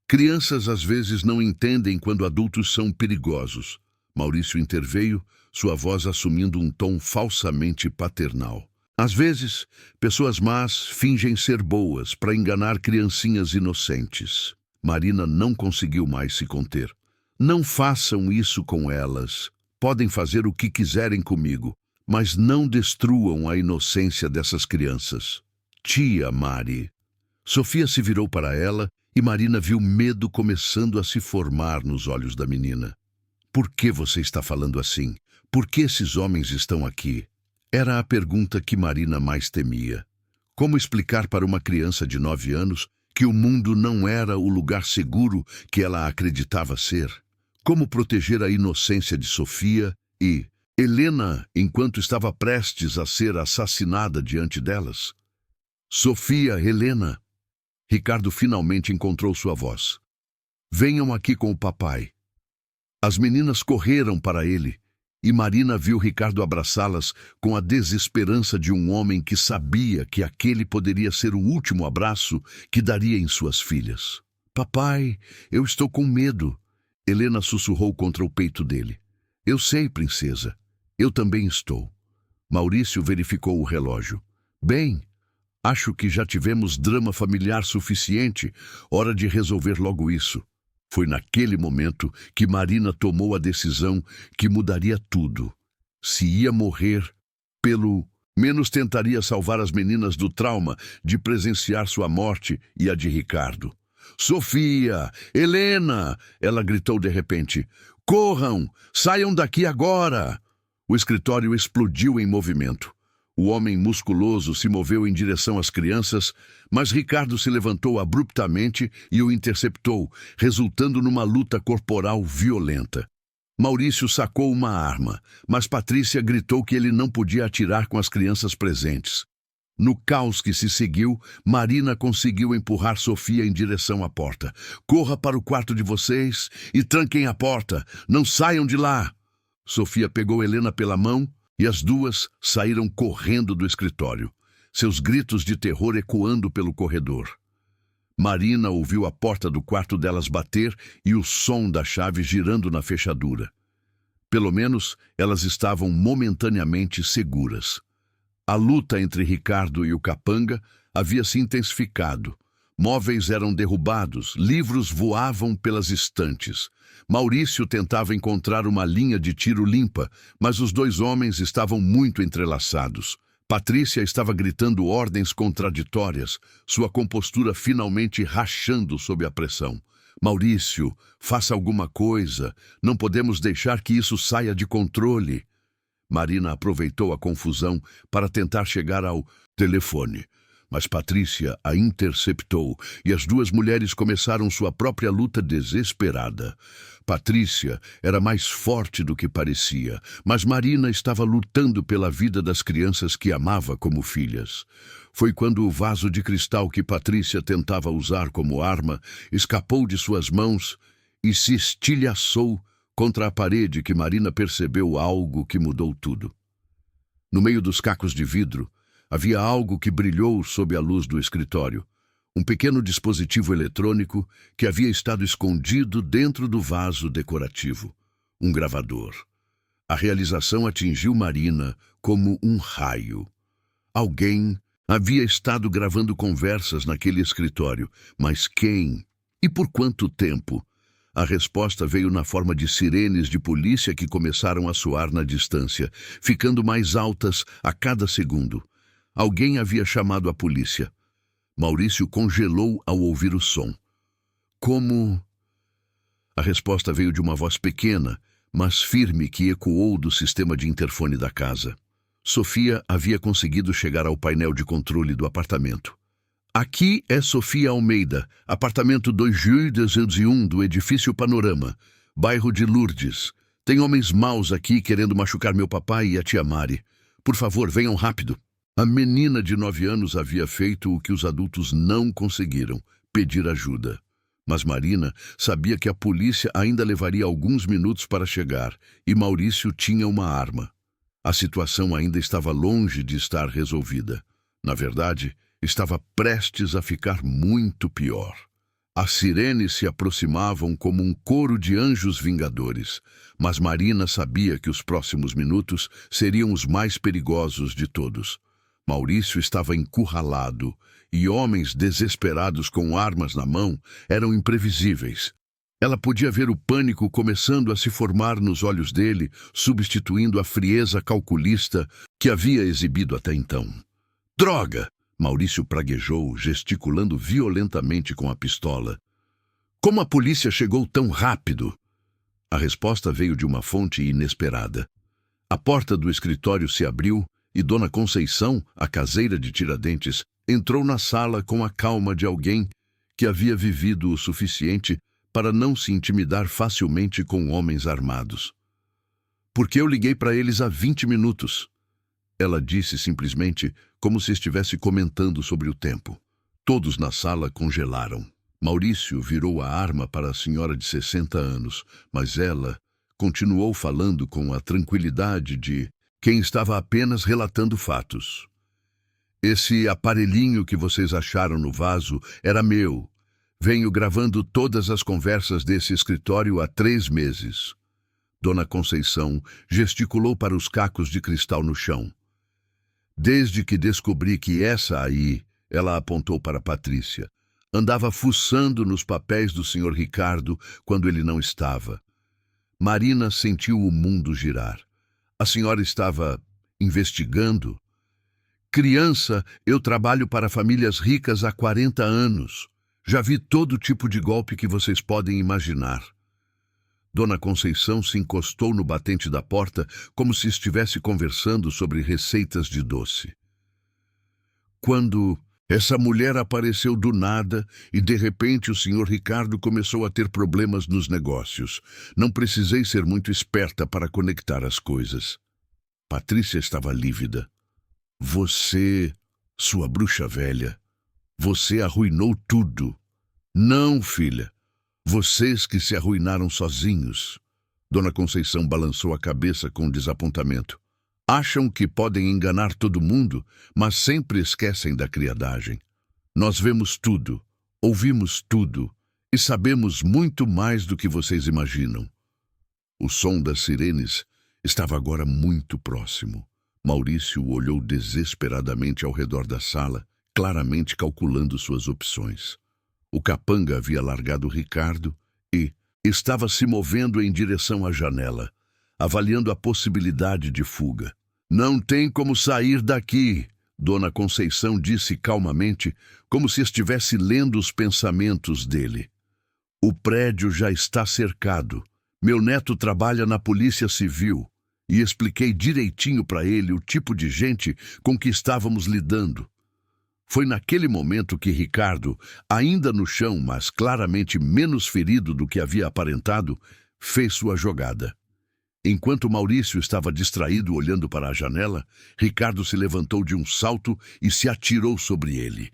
Crianças às vezes não entendem quando adultos são perigosos. Maurício interveio, sua voz assumindo um tom falsamente paternal. Às vezes, pessoas más fingem ser boas para enganar criancinhas inocentes. Marina não conseguiu mais se conter. Não façam isso com elas. Podem fazer o que quiserem comigo, mas não destruam a inocência dessas crianças. Tia Mari. Sofia se virou para ela e Marina viu medo começando a se formar nos olhos da menina. Por que você está falando assim? Por que esses homens estão aqui? Era a pergunta que Marina mais temia. Como explicar para uma criança de 9 anos que o mundo não era o lugar seguro que ela acreditava ser? Como proteger a inocência de Sofia e Helena enquanto estava prestes a ser assassinada diante delas? Sofia, Helena. Ricardo finalmente encontrou sua voz. Venham aqui com o papai. As meninas correram para ele, e Marina viu Ricardo abraçá-las com a desesperança de um homem que sabia que aquele poderia ser o último abraço que daria em suas filhas. Papai, eu estou com medo. Helena sussurrou contra o peito dele. Eu sei, princesa. Eu também estou. Maurício verificou o relógio. Bem, Acho que já tivemos drama familiar suficiente. Hora de resolver logo isso. Foi naquele momento que Marina tomou a decisão que mudaria tudo. Se ia morrer, pelo menos tentaria salvar as meninas do trauma de presenciar sua morte e a de Ricardo. Sofia! Helena! Ela gritou de repente. Corram! Saiam daqui agora! O escritório explodiu em movimento. O homem musculoso se moveu em direção às crianças, mas Ricardo se levantou abruptamente e o interceptou, resultando numa luta corporal violenta. Maurício sacou uma arma, mas Patrícia gritou que ele não podia atirar com as crianças presentes. No caos que se seguiu, Marina conseguiu empurrar Sofia em direção à porta. Corra para o quarto de vocês e tranquem a porta. Não saiam de lá. Sofia pegou Helena pela mão e as duas saíram correndo do escritório, seus gritos de terror ecoando pelo corredor. Marina ouviu a porta do quarto delas bater e o som da chave girando na fechadura. Pelo menos, elas estavam momentaneamente seguras. A luta entre Ricardo e o capanga havia se intensificado. Móveis eram derrubados, livros voavam pelas estantes. Maurício tentava encontrar uma linha de tiro limpa, mas os dois homens estavam muito entrelaçados. Patrícia estava gritando ordens contraditórias, sua compostura finalmente rachando sob a pressão. Maurício, faça alguma coisa. Não podemos deixar que isso saia de controle. Marina aproveitou a confusão para tentar chegar ao telefone. Mas Patrícia a interceptou e as duas mulheres começaram sua própria luta desesperada. Patrícia era mais forte do que parecia, mas Marina estava lutando pela vida das crianças que amava como filhas. Foi quando o vaso de cristal que Patrícia tentava usar como arma escapou de suas mãos e se estilhaçou contra a parede que Marina percebeu algo que mudou tudo. No meio dos cacos de vidro, havia algo que brilhou sob a luz do escritório. Um pequeno dispositivo eletrônico que havia estado escondido dentro do vaso decorativo. Um gravador. A realização atingiu Marina como um raio. Alguém havia estado gravando conversas naquele escritório, mas quem? E por quanto tempo? A resposta veio na forma de sirenes de polícia que começaram a soar na distância, ficando mais altas a cada segundo. Alguém havia chamado a polícia. Maurício congelou ao ouvir o som. Como? A resposta veio de uma voz pequena, mas firme que ecoou do sistema de interfone da casa. Sofia havia conseguido chegar ao painel de controle do apartamento. Aqui é Sofia Almeida, apartamento 2201 do edifício Panorama, bairro de Lourdes. Tem homens maus aqui querendo machucar meu papai e a tia Mari. Por favor, venham rápido. A menina de 9 anos havia feito o que os adultos não conseguiram, pedir ajuda. Mas Marina sabia que a polícia ainda levaria alguns minutos para chegar, e Maurício tinha uma arma. A situação ainda estava longe de estar resolvida. Na verdade, estava prestes a ficar muito pior. As sirenes se aproximavam como um coro de anjos vingadores, mas Marina sabia que os próximos minutos seriam os mais perigosos de todos. Maurício estava encurralado, e homens desesperados com armas na mão eram imprevisíveis. Ela podia ver o pânico começando a se formar nos olhos dele, substituindo a frieza calculista que havia exibido até então. Droga! Maurício praguejou, gesticulando violentamente com a pistola. Como a polícia chegou tão rápido? A resposta veio de uma fonte inesperada. A porta do escritório se abriu e Dona Conceição, a caseira de Tiradentes, entrou na sala com a calma de alguém que havia vivido o suficiente para não se intimidar facilmente com homens armados. Porque eu liguei para eles há 20 minutos. Ela disse simplesmente, como se estivesse comentando sobre o tempo. Todos na sala congelaram. Maurício virou a arma para a senhora de 60 anos, mas ela continuou falando com a tranquilidade de quem estava apenas relatando fatos. Esse aparelhinho que vocês acharam no vaso era meu. Venho gravando todas as conversas desse escritório há 3 meses. Dona Conceição gesticulou para os cacos de cristal no chão. Desde que descobri que essa aí Ela apontou para Patrícia. Andava fuçando nos papéis do Sr. Ricardo quando ele não estava. Marina sentiu o mundo girar. A senhora estava investigando? Criança, eu trabalho para famílias ricas há 40 anos. Já vi todo tipo de golpe que vocês podem imaginar. Dona Conceição se encostou no batente da porta como se estivesse conversando sobre receitas de doce. Quando essa mulher apareceu do nada e, de repente, o Sr. Ricardo começou a ter problemas nos negócios. Não precisei ser muito esperta para conectar as coisas. Patrícia estava lívida. Você, sua bruxa velha, você arruinou tudo. Não, filha. Vocês que se arruinaram sozinhos. Dona Conceição balançou a cabeça com desapontamento. Acham que podem enganar todo mundo, mas sempre esquecem da criadagem. Nós vemos tudo, ouvimos tudo e sabemos muito mais do que vocês imaginam. O som das sirenes estava agora muito próximo. Maurício olhou desesperadamente ao redor da sala, claramente calculando suas opções. O capanga havia largado Ricardo e estava se movendo em direção à janela, avaliando a possibilidade de fuga. Não tem como sair daqui, Dona Conceição disse calmamente, como se estivesse lendo os pensamentos dele. O prédio já está cercado. Meu neto trabalha na Polícia Civil e expliquei direitinho para ele o tipo de gente com que estávamos lidando. Foi naquele momento que Ricardo, ainda no chão, mas claramente menos ferido do que havia aparentado, fez sua jogada. Enquanto Maurício estava distraído olhando para a janela, Ricardo se levantou de um salto e se atirou sobre ele.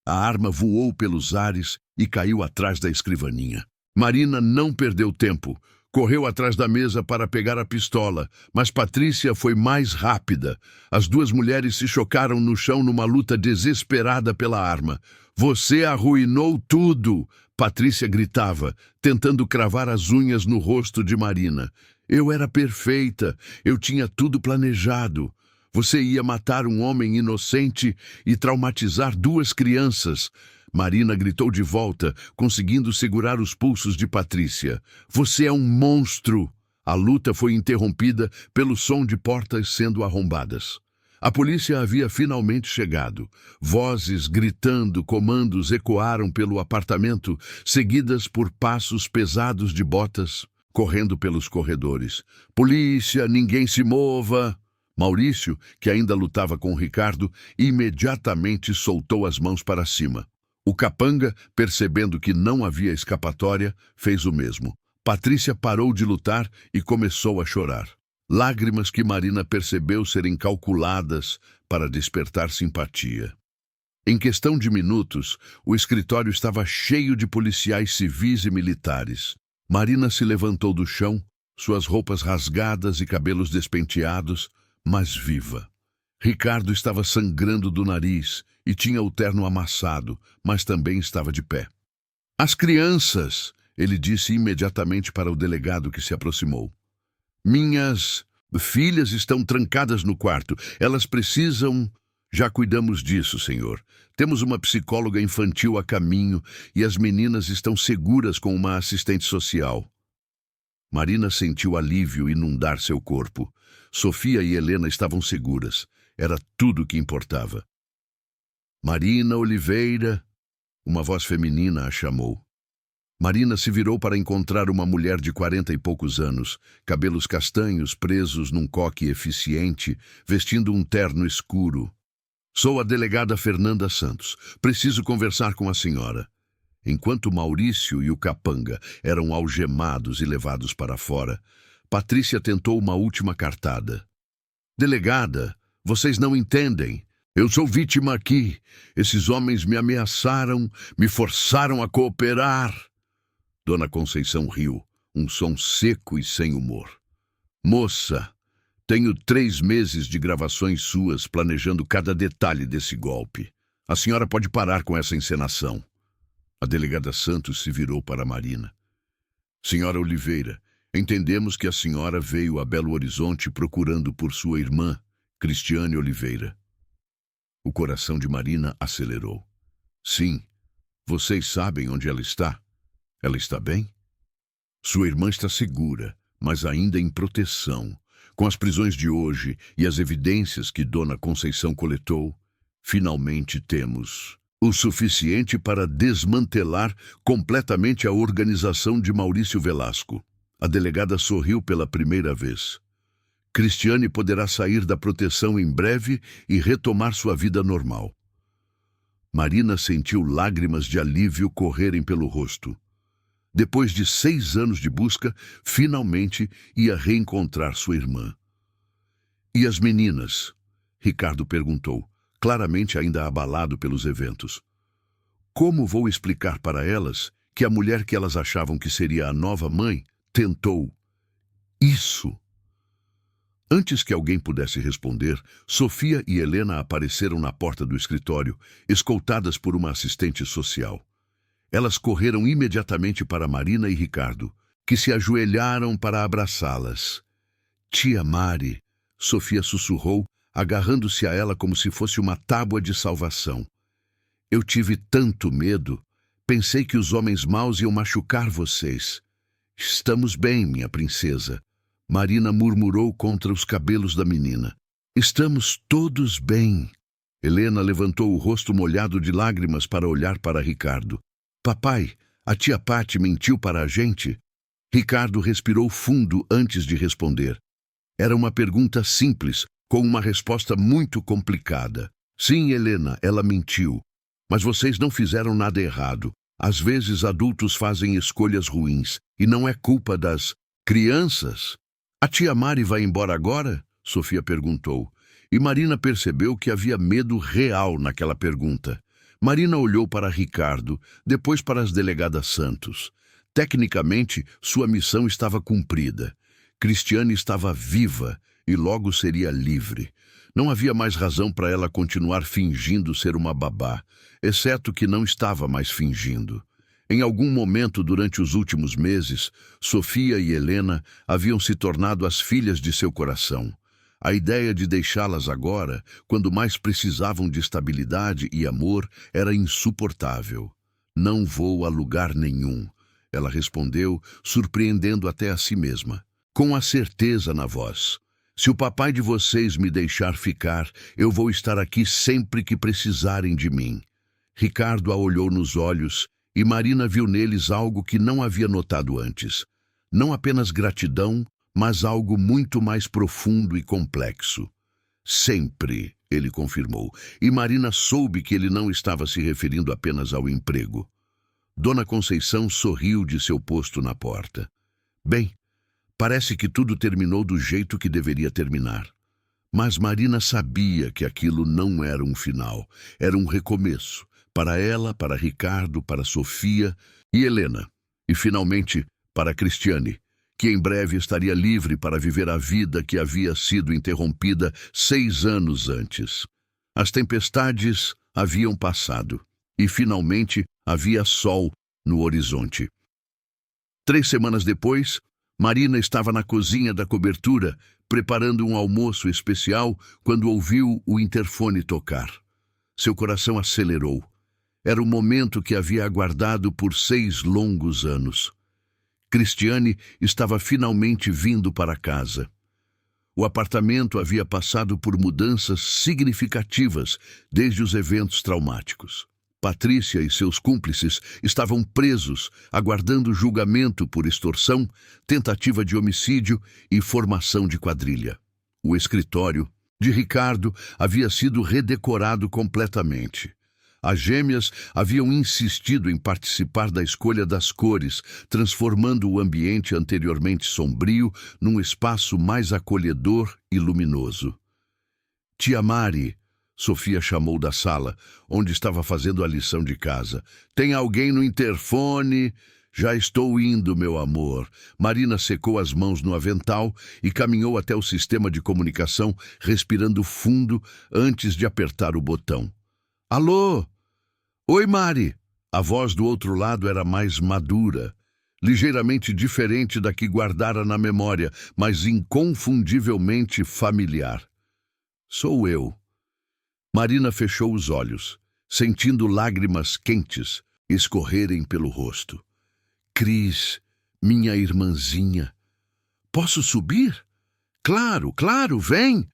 A arma voou pelos ares e caiu atrás da escrivaninha. Marina não perdeu tempo. Correu atrás da mesa para pegar a pistola, mas Patrícia foi mais rápida. As duas mulheres se chocaram no chão numa luta desesperada pela arma. Você arruinou tudo! Patrícia gritava, tentando cravar as unhas no rosto de Marina. Eu era perfeita, eu tinha tudo planejado. Você ia matar um homem inocente e traumatizar duas crianças. Marina gritou de volta, conseguindo segurar os pulsos de Patrícia. Você é um monstro! A luta foi interrompida pelo som de portas sendo arrombadas. A polícia havia finalmente chegado. Vozes gritando, comandos ecoaram pelo apartamento, seguidas por passos pesados de botas correndo pelos corredores. Polícia, ninguém se mova! Maurício, que ainda lutava com Ricardo, imediatamente soltou as mãos para cima. O capanga, percebendo que não havia escapatória, fez o mesmo. Patrícia parou de lutar e começou a chorar. Lágrimas que Marina percebeu serem calculadas para despertar simpatia. Em questão de minutos, o escritório estava cheio de policiais civis e militares. Marina se levantou do chão, suas roupas rasgadas e cabelos despenteados, mas viva. Ricardo estava sangrando do nariz e tinha o terno amassado, mas também estava de pé. As crianças, ele disse imediatamente para o delegado que se aproximou. Minhas filhas estão trancadas no quarto. Elas precisam... Já cuidamos disso, senhor. Temos uma psicóloga infantil a caminho e as meninas estão seguras com uma assistente social. Marina sentiu alívio inundar seu corpo. Sofia e Helena estavam seguras. Era tudo o que importava. Marina Oliveira, uma voz feminina a chamou. Marina se virou para encontrar uma mulher de 40 e poucos anos, cabelos castanhos presos num coque eficiente, vestindo um terno escuro. Sou a delegada Fernanda Santos. Preciso conversar com a senhora. Enquanto Maurício e o capanga eram algemados e levados para fora, Patrícia tentou uma última cartada. Delegada, vocês não entendem. Eu sou vítima aqui. Esses homens me ameaçaram, me forçaram a cooperar. Dona Conceição riu, um som seco e sem humor. Moça, tenho 3 meses de gravações suas planejando cada detalhe desse golpe. A senhora pode parar com essa encenação. A delegada Santos se virou para Marina. Senhora Oliveira, entendemos que a senhora veio a Belo Horizonte procurando por sua irmã, Cristiane Oliveira. O coração de Marina acelerou. Sim, vocês sabem onde ela está? Ela está bem? Sua irmã está segura, mas ainda em proteção. Com as prisões de hoje e as evidências que Dona Conceição coletou, finalmente temos o suficiente para desmantelar completamente a organização de Maurício Velasco. A delegada sorriu pela primeira vez. Cristiane poderá sair da proteção em breve e retomar sua vida normal. Marina sentiu lágrimas de alívio correrem pelo rosto. Depois de 6 anos de busca, finalmente ia reencontrar sua irmã. E as meninas? Ricardo perguntou, claramente ainda abalado pelos eventos. Como vou explicar para elas que a mulher que elas achavam que seria a nova mãe tentou isso? Antes que alguém pudesse responder, Sofia e Helena apareceram na porta do escritório, escoltadas por uma assistente social. Elas correram imediatamente para Marina e Ricardo, que se ajoelharam para abraçá-las. Tia Mari, Sofia sussurrou, agarrando-se a ela como se fosse uma tábua de salvação. Eu tive tanto medo. Pensei que os homens maus iam machucar vocês. Estamos bem, minha princesa. Marina murmurou contra os cabelos da menina. Estamos todos bem. Helena levantou o rosto molhado de lágrimas para olhar para Ricardo. Papai, a tia Pati mentiu para a gente? Ricardo respirou fundo antes de responder. Era uma pergunta simples, com uma resposta muito complicada. Sim, Helena, ela mentiu. Mas vocês não fizeram nada errado. Às vezes adultos fazem escolhas ruins, e não é culpa das crianças. A tia Mari vai embora agora? Sofia perguntou. E Marina percebeu que havia medo real naquela pergunta. Marina olhou para Ricardo, depois para as delegadas Santos. Tecnicamente, sua missão estava cumprida. Cristiane estava viva e logo seria livre. Não havia mais razão para ela continuar fingindo ser uma babá, exceto que não estava mais fingindo. Em algum momento durante os últimos meses, Sofia e Helena haviam se tornado as filhas de seu coração. A ideia de deixá-las agora, quando mais precisavam de estabilidade e amor, era insuportável. Não vou a lugar nenhum, ela respondeu, surpreendendo até a si mesma, com a certeza na voz. Se o papai de vocês me deixar ficar, eu vou estar aqui sempre que precisarem de mim. Ricardo a olhou nos olhos e Marina viu neles algo que não havia notado antes. Não apenas gratidão, mas algo muito mais profundo e complexo. Sempre, ele confirmou, e Marina soube que ele não estava se referindo apenas ao emprego. Dona Conceição sorriu de seu posto na porta. Bem, parece que tudo terminou do jeito que deveria terminar. Mas Marina sabia que aquilo não era um final, era um recomeço, para ela, para Ricardo, para Sofia e Helena, e finalmente para Cristiane, que em breve estaria livre para viver a vida que havia sido interrompida 6 anos antes. As tempestades haviam passado e finalmente havia sol no horizonte. 3 semanas depois, Marina estava na cozinha da cobertura, preparando um almoço especial, quando ouviu o interfone tocar. Seu coração acelerou. Era o momento que havia aguardado por 6 longos anos. Cristiane estava finalmente vindo para casa. O apartamento havia passado por mudanças significativas desde os eventos traumáticos. Patrícia e seus cúmplices estavam presos, aguardando julgamento por extorsão, tentativa de homicídio e formação de quadrilha. O escritório de Ricardo havia sido redecorado completamente. As gêmeas haviam insistido em participar da escolha das cores, transformando o ambiente anteriormente sombrio num espaço mais acolhedor e luminoso. Tia Mari, Sofia chamou da sala, onde estava fazendo a lição de casa. Tem alguém no interfone? Já estou indo, meu amor. Marina secou as mãos no avental e caminhou até o sistema de comunicação, respirando fundo antes de apertar o botão. Alô? Oi, Mari. A voz do outro lado era mais madura, ligeiramente diferente da que guardara na memória, mas inconfundivelmente familiar. Sou eu. Marina fechou os olhos, sentindo lágrimas quentes escorrerem pelo rosto. Cris, minha irmãzinha. Posso subir? Claro, claro, vem!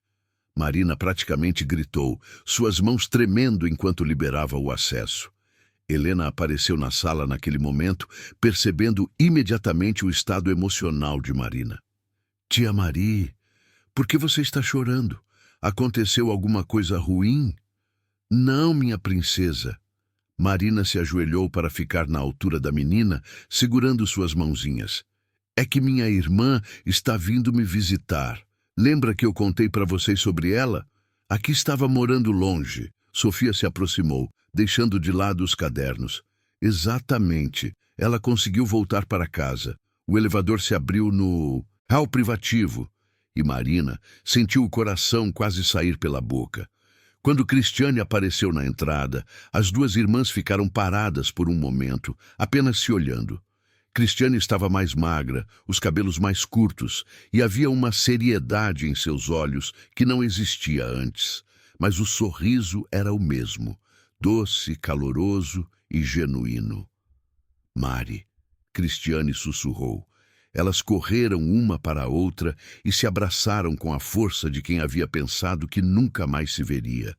Marina praticamente gritou, suas mãos tremendo enquanto liberava o acesso. Helena apareceu na sala naquele momento, percebendo imediatamente o estado emocional de Marina. Tia Mari, por que você está chorando? Aconteceu alguma coisa ruim? Não, minha princesa. Marina se ajoelhou para ficar na altura da menina, segurando suas mãozinhas. É que minha irmã está vindo me visitar. Lembra que eu contei para vocês sobre ela? Aqui estava morando longe. Sofia se aproximou, deixando de lado os cadernos. Exatamente. Ela conseguiu voltar para casa. O elevador se abriu no hall privativo. E Marina sentiu o coração quase sair pela boca. Quando Cristiane apareceu na entrada, as duas irmãs ficaram paradas por um momento, apenas se olhando. Cristiane estava mais magra, os cabelos mais curtos, e havia uma seriedade em seus olhos que não existia antes. Mas o sorriso era o mesmo, doce, caloroso e genuíno. Mari, Cristiane sussurrou. Elas correram uma para a outra e se abraçaram com a força de quem havia pensado que nunca mais se veria.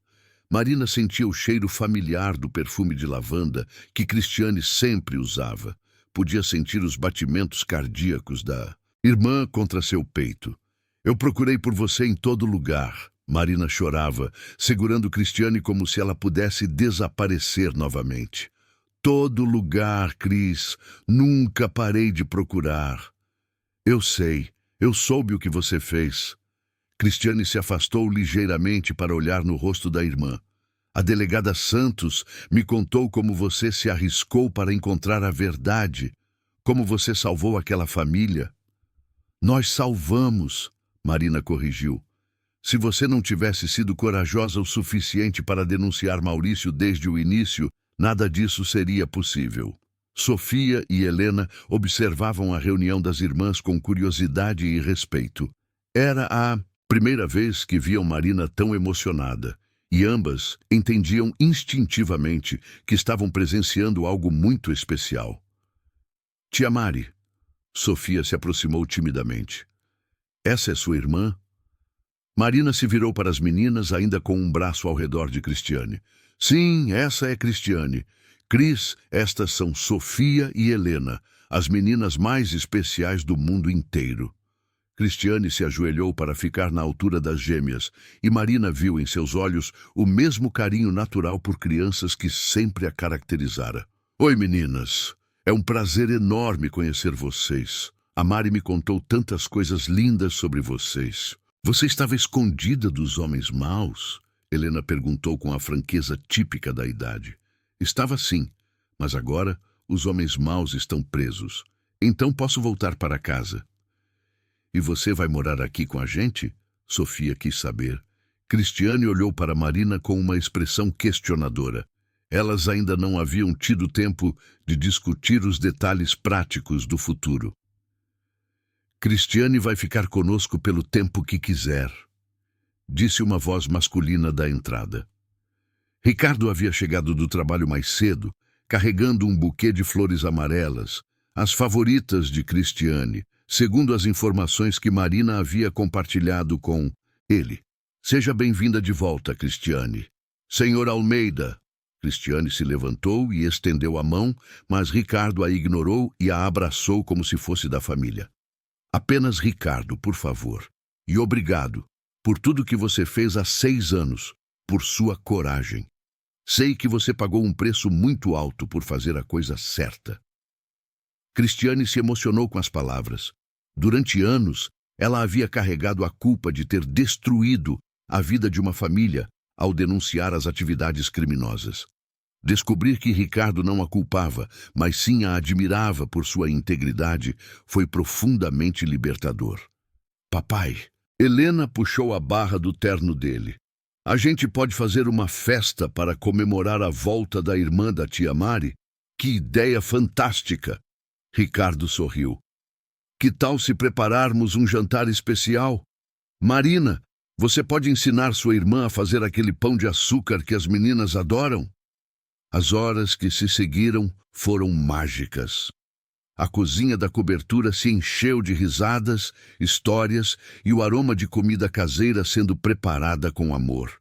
Marina sentia o cheiro familiar do perfume de lavanda que Cristiane sempre usava. Podia sentir os batimentos cardíacos da irmã contra seu peito. Eu procurei por você em todo lugar. Marina chorava, segurando Cristiane como se ela pudesse desaparecer novamente. Todo lugar, Cris. Nunca parei de procurar. Eu sei, eu soube o que você fez. Cristiane se afastou ligeiramente para olhar no rosto da irmã. A delegada Santos me contou como você se arriscou para encontrar a verdade, como você salvou aquela família. Nós salvamos, Marina corrigiu. Se você não tivesse sido corajosa o suficiente para denunciar Maurício desde o início, nada disso seria possível. Sofia e Helena observavam a reunião das irmãs com curiosidade e respeito. Era a primeira vez que viam Marina tão emocionada, e ambas entendiam instintivamente que estavam presenciando algo muito especial. Tia Mari, Sofia se aproximou timidamente. Essa é sua irmã? Marina se virou para as meninas, ainda com um braço ao redor de Cristiane. Sim, essa é Cristiane. Cris, estas são Sofia e Helena, as meninas mais especiais do mundo inteiro. Cristiane se ajoelhou para ficar na altura das gêmeas, e Marina viu em seus olhos o mesmo carinho natural por crianças que sempre a caracterizara. Oi, meninas. É um prazer enorme conhecer vocês. A Mari me contou tantas coisas lindas sobre vocês. Você estava escondida dos homens maus? Helena perguntou com a franqueza típica da idade. Estava sim, mas agora os homens maus estão presos. Então posso voltar para casa. E você vai morar aqui com a gente? Sofia quis saber. Cristiane olhou para Marina com uma expressão questionadora. Elas ainda não haviam tido tempo de discutir os detalhes práticos do futuro. Cristiane vai ficar conosco pelo tempo que quiser, disse uma voz masculina da entrada. Ricardo havia chegado do trabalho mais cedo, carregando um buquê de flores amarelas, as favoritas de Cristiane, segundo as informações que Marina havia compartilhado com ele. Seja bem-vinda de volta, Cristiane. Senhor Almeida. Cristiane se levantou e estendeu a mão, mas Ricardo a ignorou e a abraçou como se fosse da família. Apenas Ricardo, por favor. E obrigado por tudo que você fez há 6 anos, por sua coragem. Sei que você pagou um preço muito alto por fazer a coisa certa. Cristiane se emocionou com as palavras. Durante anos, ela havia carregado a culpa de ter destruído a vida de uma família ao denunciar as atividades criminosas. Descobrir que Ricardo não a culpava, mas sim a admirava por sua integridade, foi profundamente libertador. Papai, Helena puxou a barra do terno dele. A gente pode fazer uma festa para comemorar a volta da irmã da tia Mari? Que ideia fantástica! Ricardo sorriu. Que tal se prepararmos um jantar especial? Marina, Você pode ensinar sua irmã a fazer aquele pão de açúcar que as meninas adoram? As horas que se seguiram foram mágicas. A cozinha da cobertura se encheu de risadas, histórias e o aroma de comida caseira sendo preparada com amor.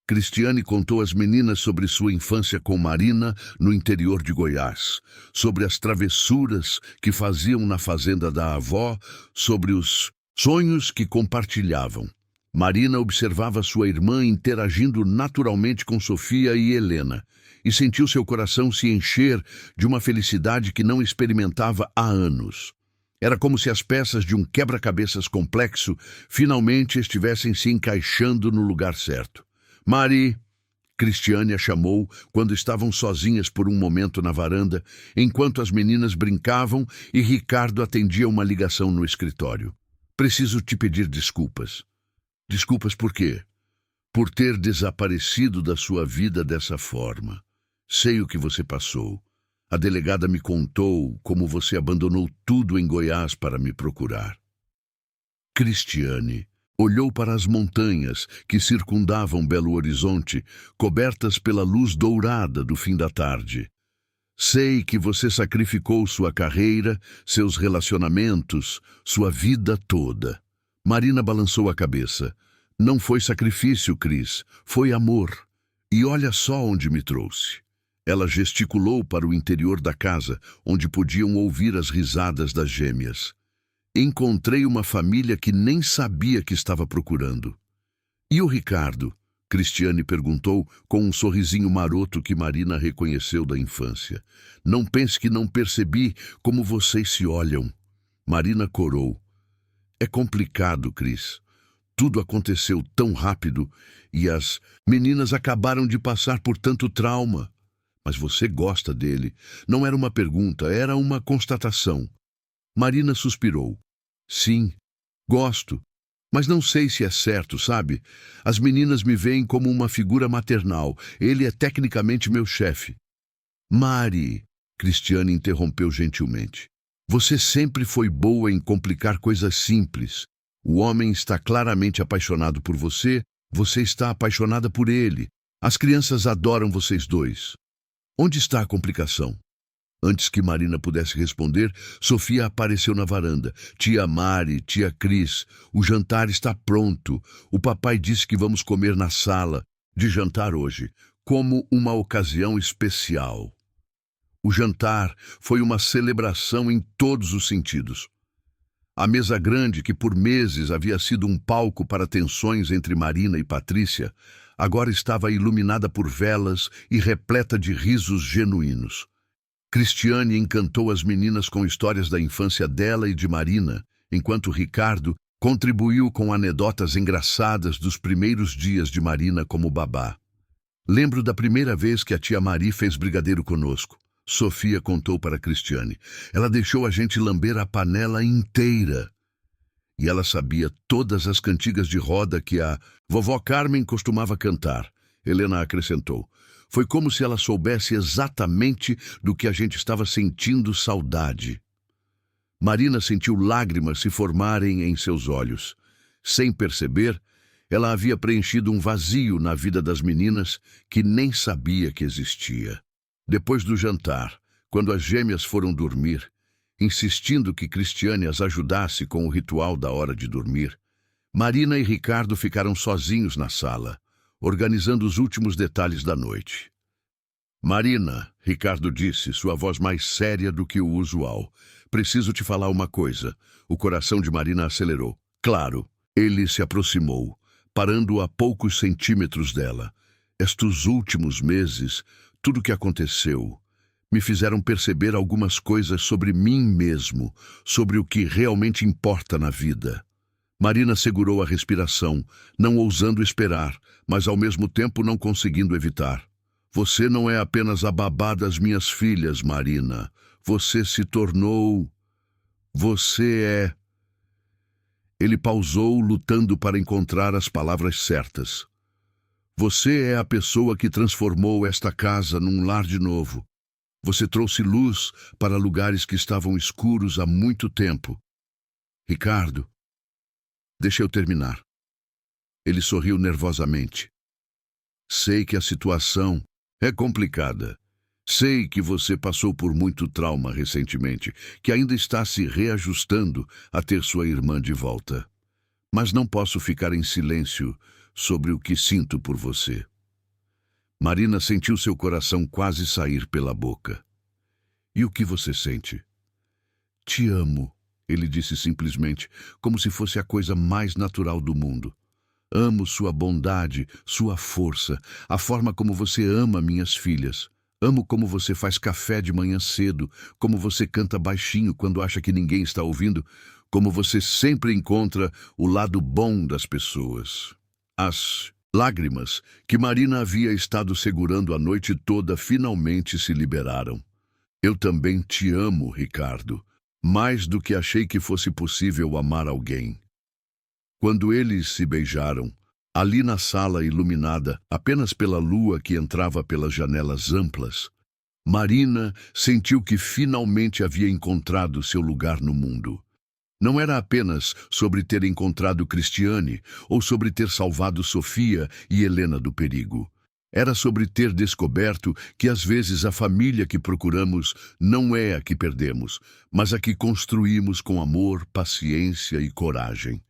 Cristiane contou às meninas sobre sua infância com Marina no interior de Goiás, sobre as travessuras que faziam na fazenda da avó, sobre os sonhos que compartilhavam. Marina observava sua irmã interagindo naturalmente com Sofia e Helena, e sentiu seu coração se encher de uma felicidade que não experimentava há anos. Era como se as peças de um quebra-cabeças complexo finalmente estivessem se encaixando no lugar certo. Mari, Cristiane a chamou quando estavam sozinhas por um momento na varanda, enquanto as meninas brincavam e Ricardo atendia uma ligação no escritório. Preciso te pedir desculpas. Desculpas por quê? Por ter desaparecido da sua vida dessa forma. Sei o que você passou. A delegada me contou como você abandonou tudo em Goiás para me procurar. Cristiane olhou para as montanhas que circundavam Belo Horizonte, cobertas pela luz dourada do fim da tarde. Sei que você sacrificou sua carreira, seus relacionamentos, sua vida toda. Marina balançou a cabeça. Não foi sacrifício, Cris, foi amor. E olha só onde me trouxe. Ela gesticulou para o interior da casa, onde podiam ouvir as risadas das gêmeas. Encontrei uma família que nem sabia que estava procurando. E o Ricardo? Cristiane perguntou com um sorrisinho maroto que Marina reconheceu da infância. Não pense que não percebi como vocês se olham. Marina corou. É complicado, Cris. Tudo aconteceu tão rápido e as meninas acabaram de passar por tanto trauma. Mas você gosta dele. Não era uma pergunta, era uma constatação. Marina suspirou. Sim, gosto. Mas não sei se é certo, sabe? As meninas me veem como uma figura maternal. Ele é tecnicamente meu chefe. Mari, Cristiane interrompeu gentilmente. Você sempre foi boa em complicar coisas simples. O homem está claramente apaixonado por você, você está apaixonada por ele. As crianças adoram vocês dois. Onde está a complicação? Antes que Marina pudesse responder, Sofia apareceu na varanda. Tia Mari, tia Cris, o jantar está pronto. O papai disse que vamos comer na sala de jantar hoje, como uma ocasião especial. O jantar foi uma celebração em todos os sentidos. A mesa grande, que por meses havia sido um palco para tensões entre Marina e Patrícia, agora estava iluminada por velas e repleta de risos genuínos. Cristiane encantou as meninas com histórias da infância dela e de Marina, enquanto Ricardo contribuiu com anedotas engraçadas dos primeiros dias de Marina como babá. Lembro da primeira vez que a tia Mari fez brigadeiro conosco. Sofia contou para Cristiane. Ela deixou a gente lamber a panela inteira. E ela sabia todas as cantigas de roda que a vovó Carmen costumava cantar. Helena acrescentou. Foi como se ela soubesse exatamente do que a gente estava sentindo saudade. Marina sentiu lágrimas se formarem em seus olhos. Sem perceber, ela havia preenchido um vazio na vida das meninas que nem sabia que existia. Depois do jantar, quando as gêmeas foram dormir, insistindo que Cristiane as ajudasse com o ritual da hora de dormir, Marina e Ricardo ficaram sozinhos na sala, organizando os últimos detalhes da noite. Marina, Ricardo disse, sua voz mais séria do que o usual. Preciso te falar uma coisa. O coração de Marina acelerou. Claro, ele se aproximou, parando a poucos centímetros dela. Estes últimos meses, tudo o que aconteceu, me fizeram perceber algumas coisas sobre mim mesmo, sobre o que realmente importa na vida. Marina segurou a respiração, não ousando esperar, mas ao mesmo tempo não conseguindo evitar. Você não é apenas a babá das minhas filhas, Marina. Você se tornou... Você é... Ele pausou, lutando para encontrar as palavras certas. Você é a pessoa que transformou esta casa num lar de novo. Você trouxe luz para lugares que estavam escuros há muito tempo. Ricardo, deixa eu terminar. Ele sorriu nervosamente. Sei que a situação é complicada. Sei que você passou por muito trauma recentemente, que ainda está se reajustando a ter sua irmã de volta. Mas não posso ficar em silêncio sobre o que sinto por você. Marina sentiu seu coração quase sair pela boca. E o que você sente? Te amo, ele disse simplesmente, como se fosse a coisa mais natural do mundo. Amo sua bondade, sua força, a forma como você ama minhas filhas. Amo como você faz café de manhã cedo, como você canta baixinho quando acha que ninguém está ouvindo, como você sempre encontra o lado bom das pessoas. As lágrimas que Marina havia estado segurando a noite toda finalmente se liberaram. Eu também te amo, Ricardo, mais do que achei que fosse possível amar alguém. Quando eles se beijaram, ali na sala iluminada apenas pela lua que entrava pelas janelas amplas, Marina sentiu que finalmente havia encontrado seu lugar no mundo. Não era apenas sobre ter encontrado Cristiane ou sobre ter salvado Sofia e Helena do perigo. Era sobre ter descoberto que às vezes a família que procuramos não é a que perdemos, mas a que construímos com amor, paciência e coragem.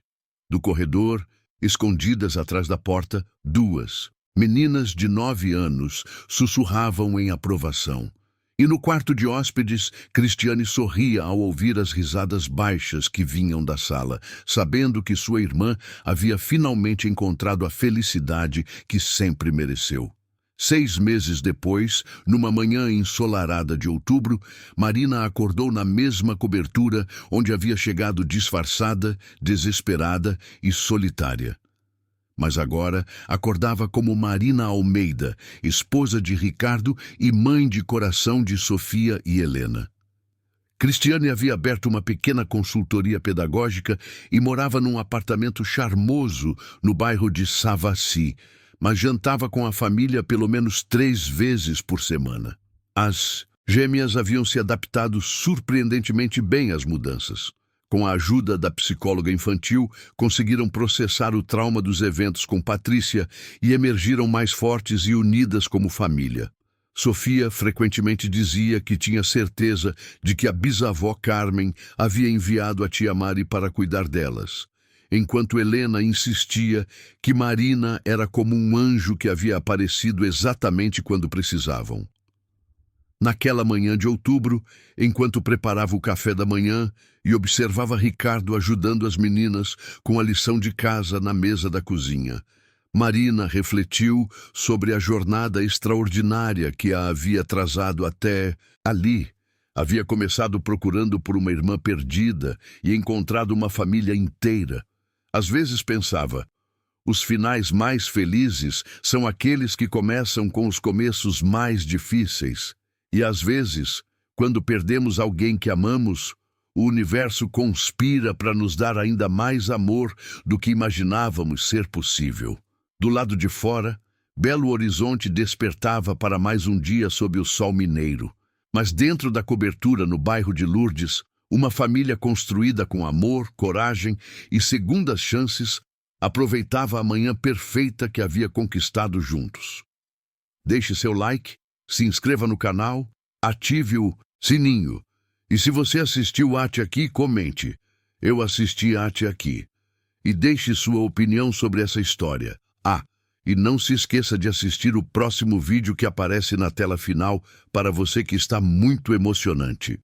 Do corredor, escondidas atrás da porta, duas meninas de 9 anos sussurravam em aprovação. E no quarto de hóspedes, Cristiane sorria ao ouvir as risadas baixas que vinham da sala, sabendo que sua irmã havia finalmente encontrado a felicidade que sempre mereceu. 6 meses depois, numa manhã ensolarada de outubro, Marina acordou na mesma cobertura onde havia chegado disfarçada, desesperada e solitária. Mas agora acordava como Marina Almeida, esposa de Ricardo e mãe de coração de Sofia e Helena. Cristiane havia aberto uma pequena consultoria pedagógica e morava num apartamento charmoso no bairro de Savassi, mas jantava com a família pelo menos 3 vezes por semana. As gêmeas haviam se adaptado surpreendentemente bem às mudanças. Com a ajuda da psicóloga infantil, conseguiram processar o trauma dos eventos com Patrícia e emergiram mais fortes e unidas como família. Sofia frequentemente dizia que tinha certeza de que a bisavó Carmen havia enviado a tia Mari para cuidar delas, enquanto Helena insistia que Marina era como um anjo que havia aparecido exatamente quando precisavam. Naquela manhã de outubro, enquanto preparava o café da manhã e observava Ricardo ajudando as meninas com a lição de casa na mesa da cozinha, Marina refletiu sobre a jornada extraordinária que a havia trazado até ali. Havia começado procurando por uma irmã perdida e encontrado uma família inteira. Às vezes pensava, os finais mais felizes são aqueles que começam com os começos mais difíceis. E às vezes, quando perdemos alguém que amamos, o universo conspira para nos dar ainda mais amor do que imaginávamos ser possível. Do lado de fora, Belo Horizonte despertava para mais um dia sob o sol mineiro. Mas dentro da cobertura no bairro de Lourdes, uma família construída com amor, coragem e segundas chances aproveitava a manhã perfeita que havia conquistado juntos. Deixe seu like, se inscreva no canal, ative o sininho. E se você assistiu até aqui, comente. Eu assisti até aqui. E deixe sua opinião sobre essa história. E não se esqueça de assistir o próximo vídeo que aparece na tela final para você que está muito emocionante.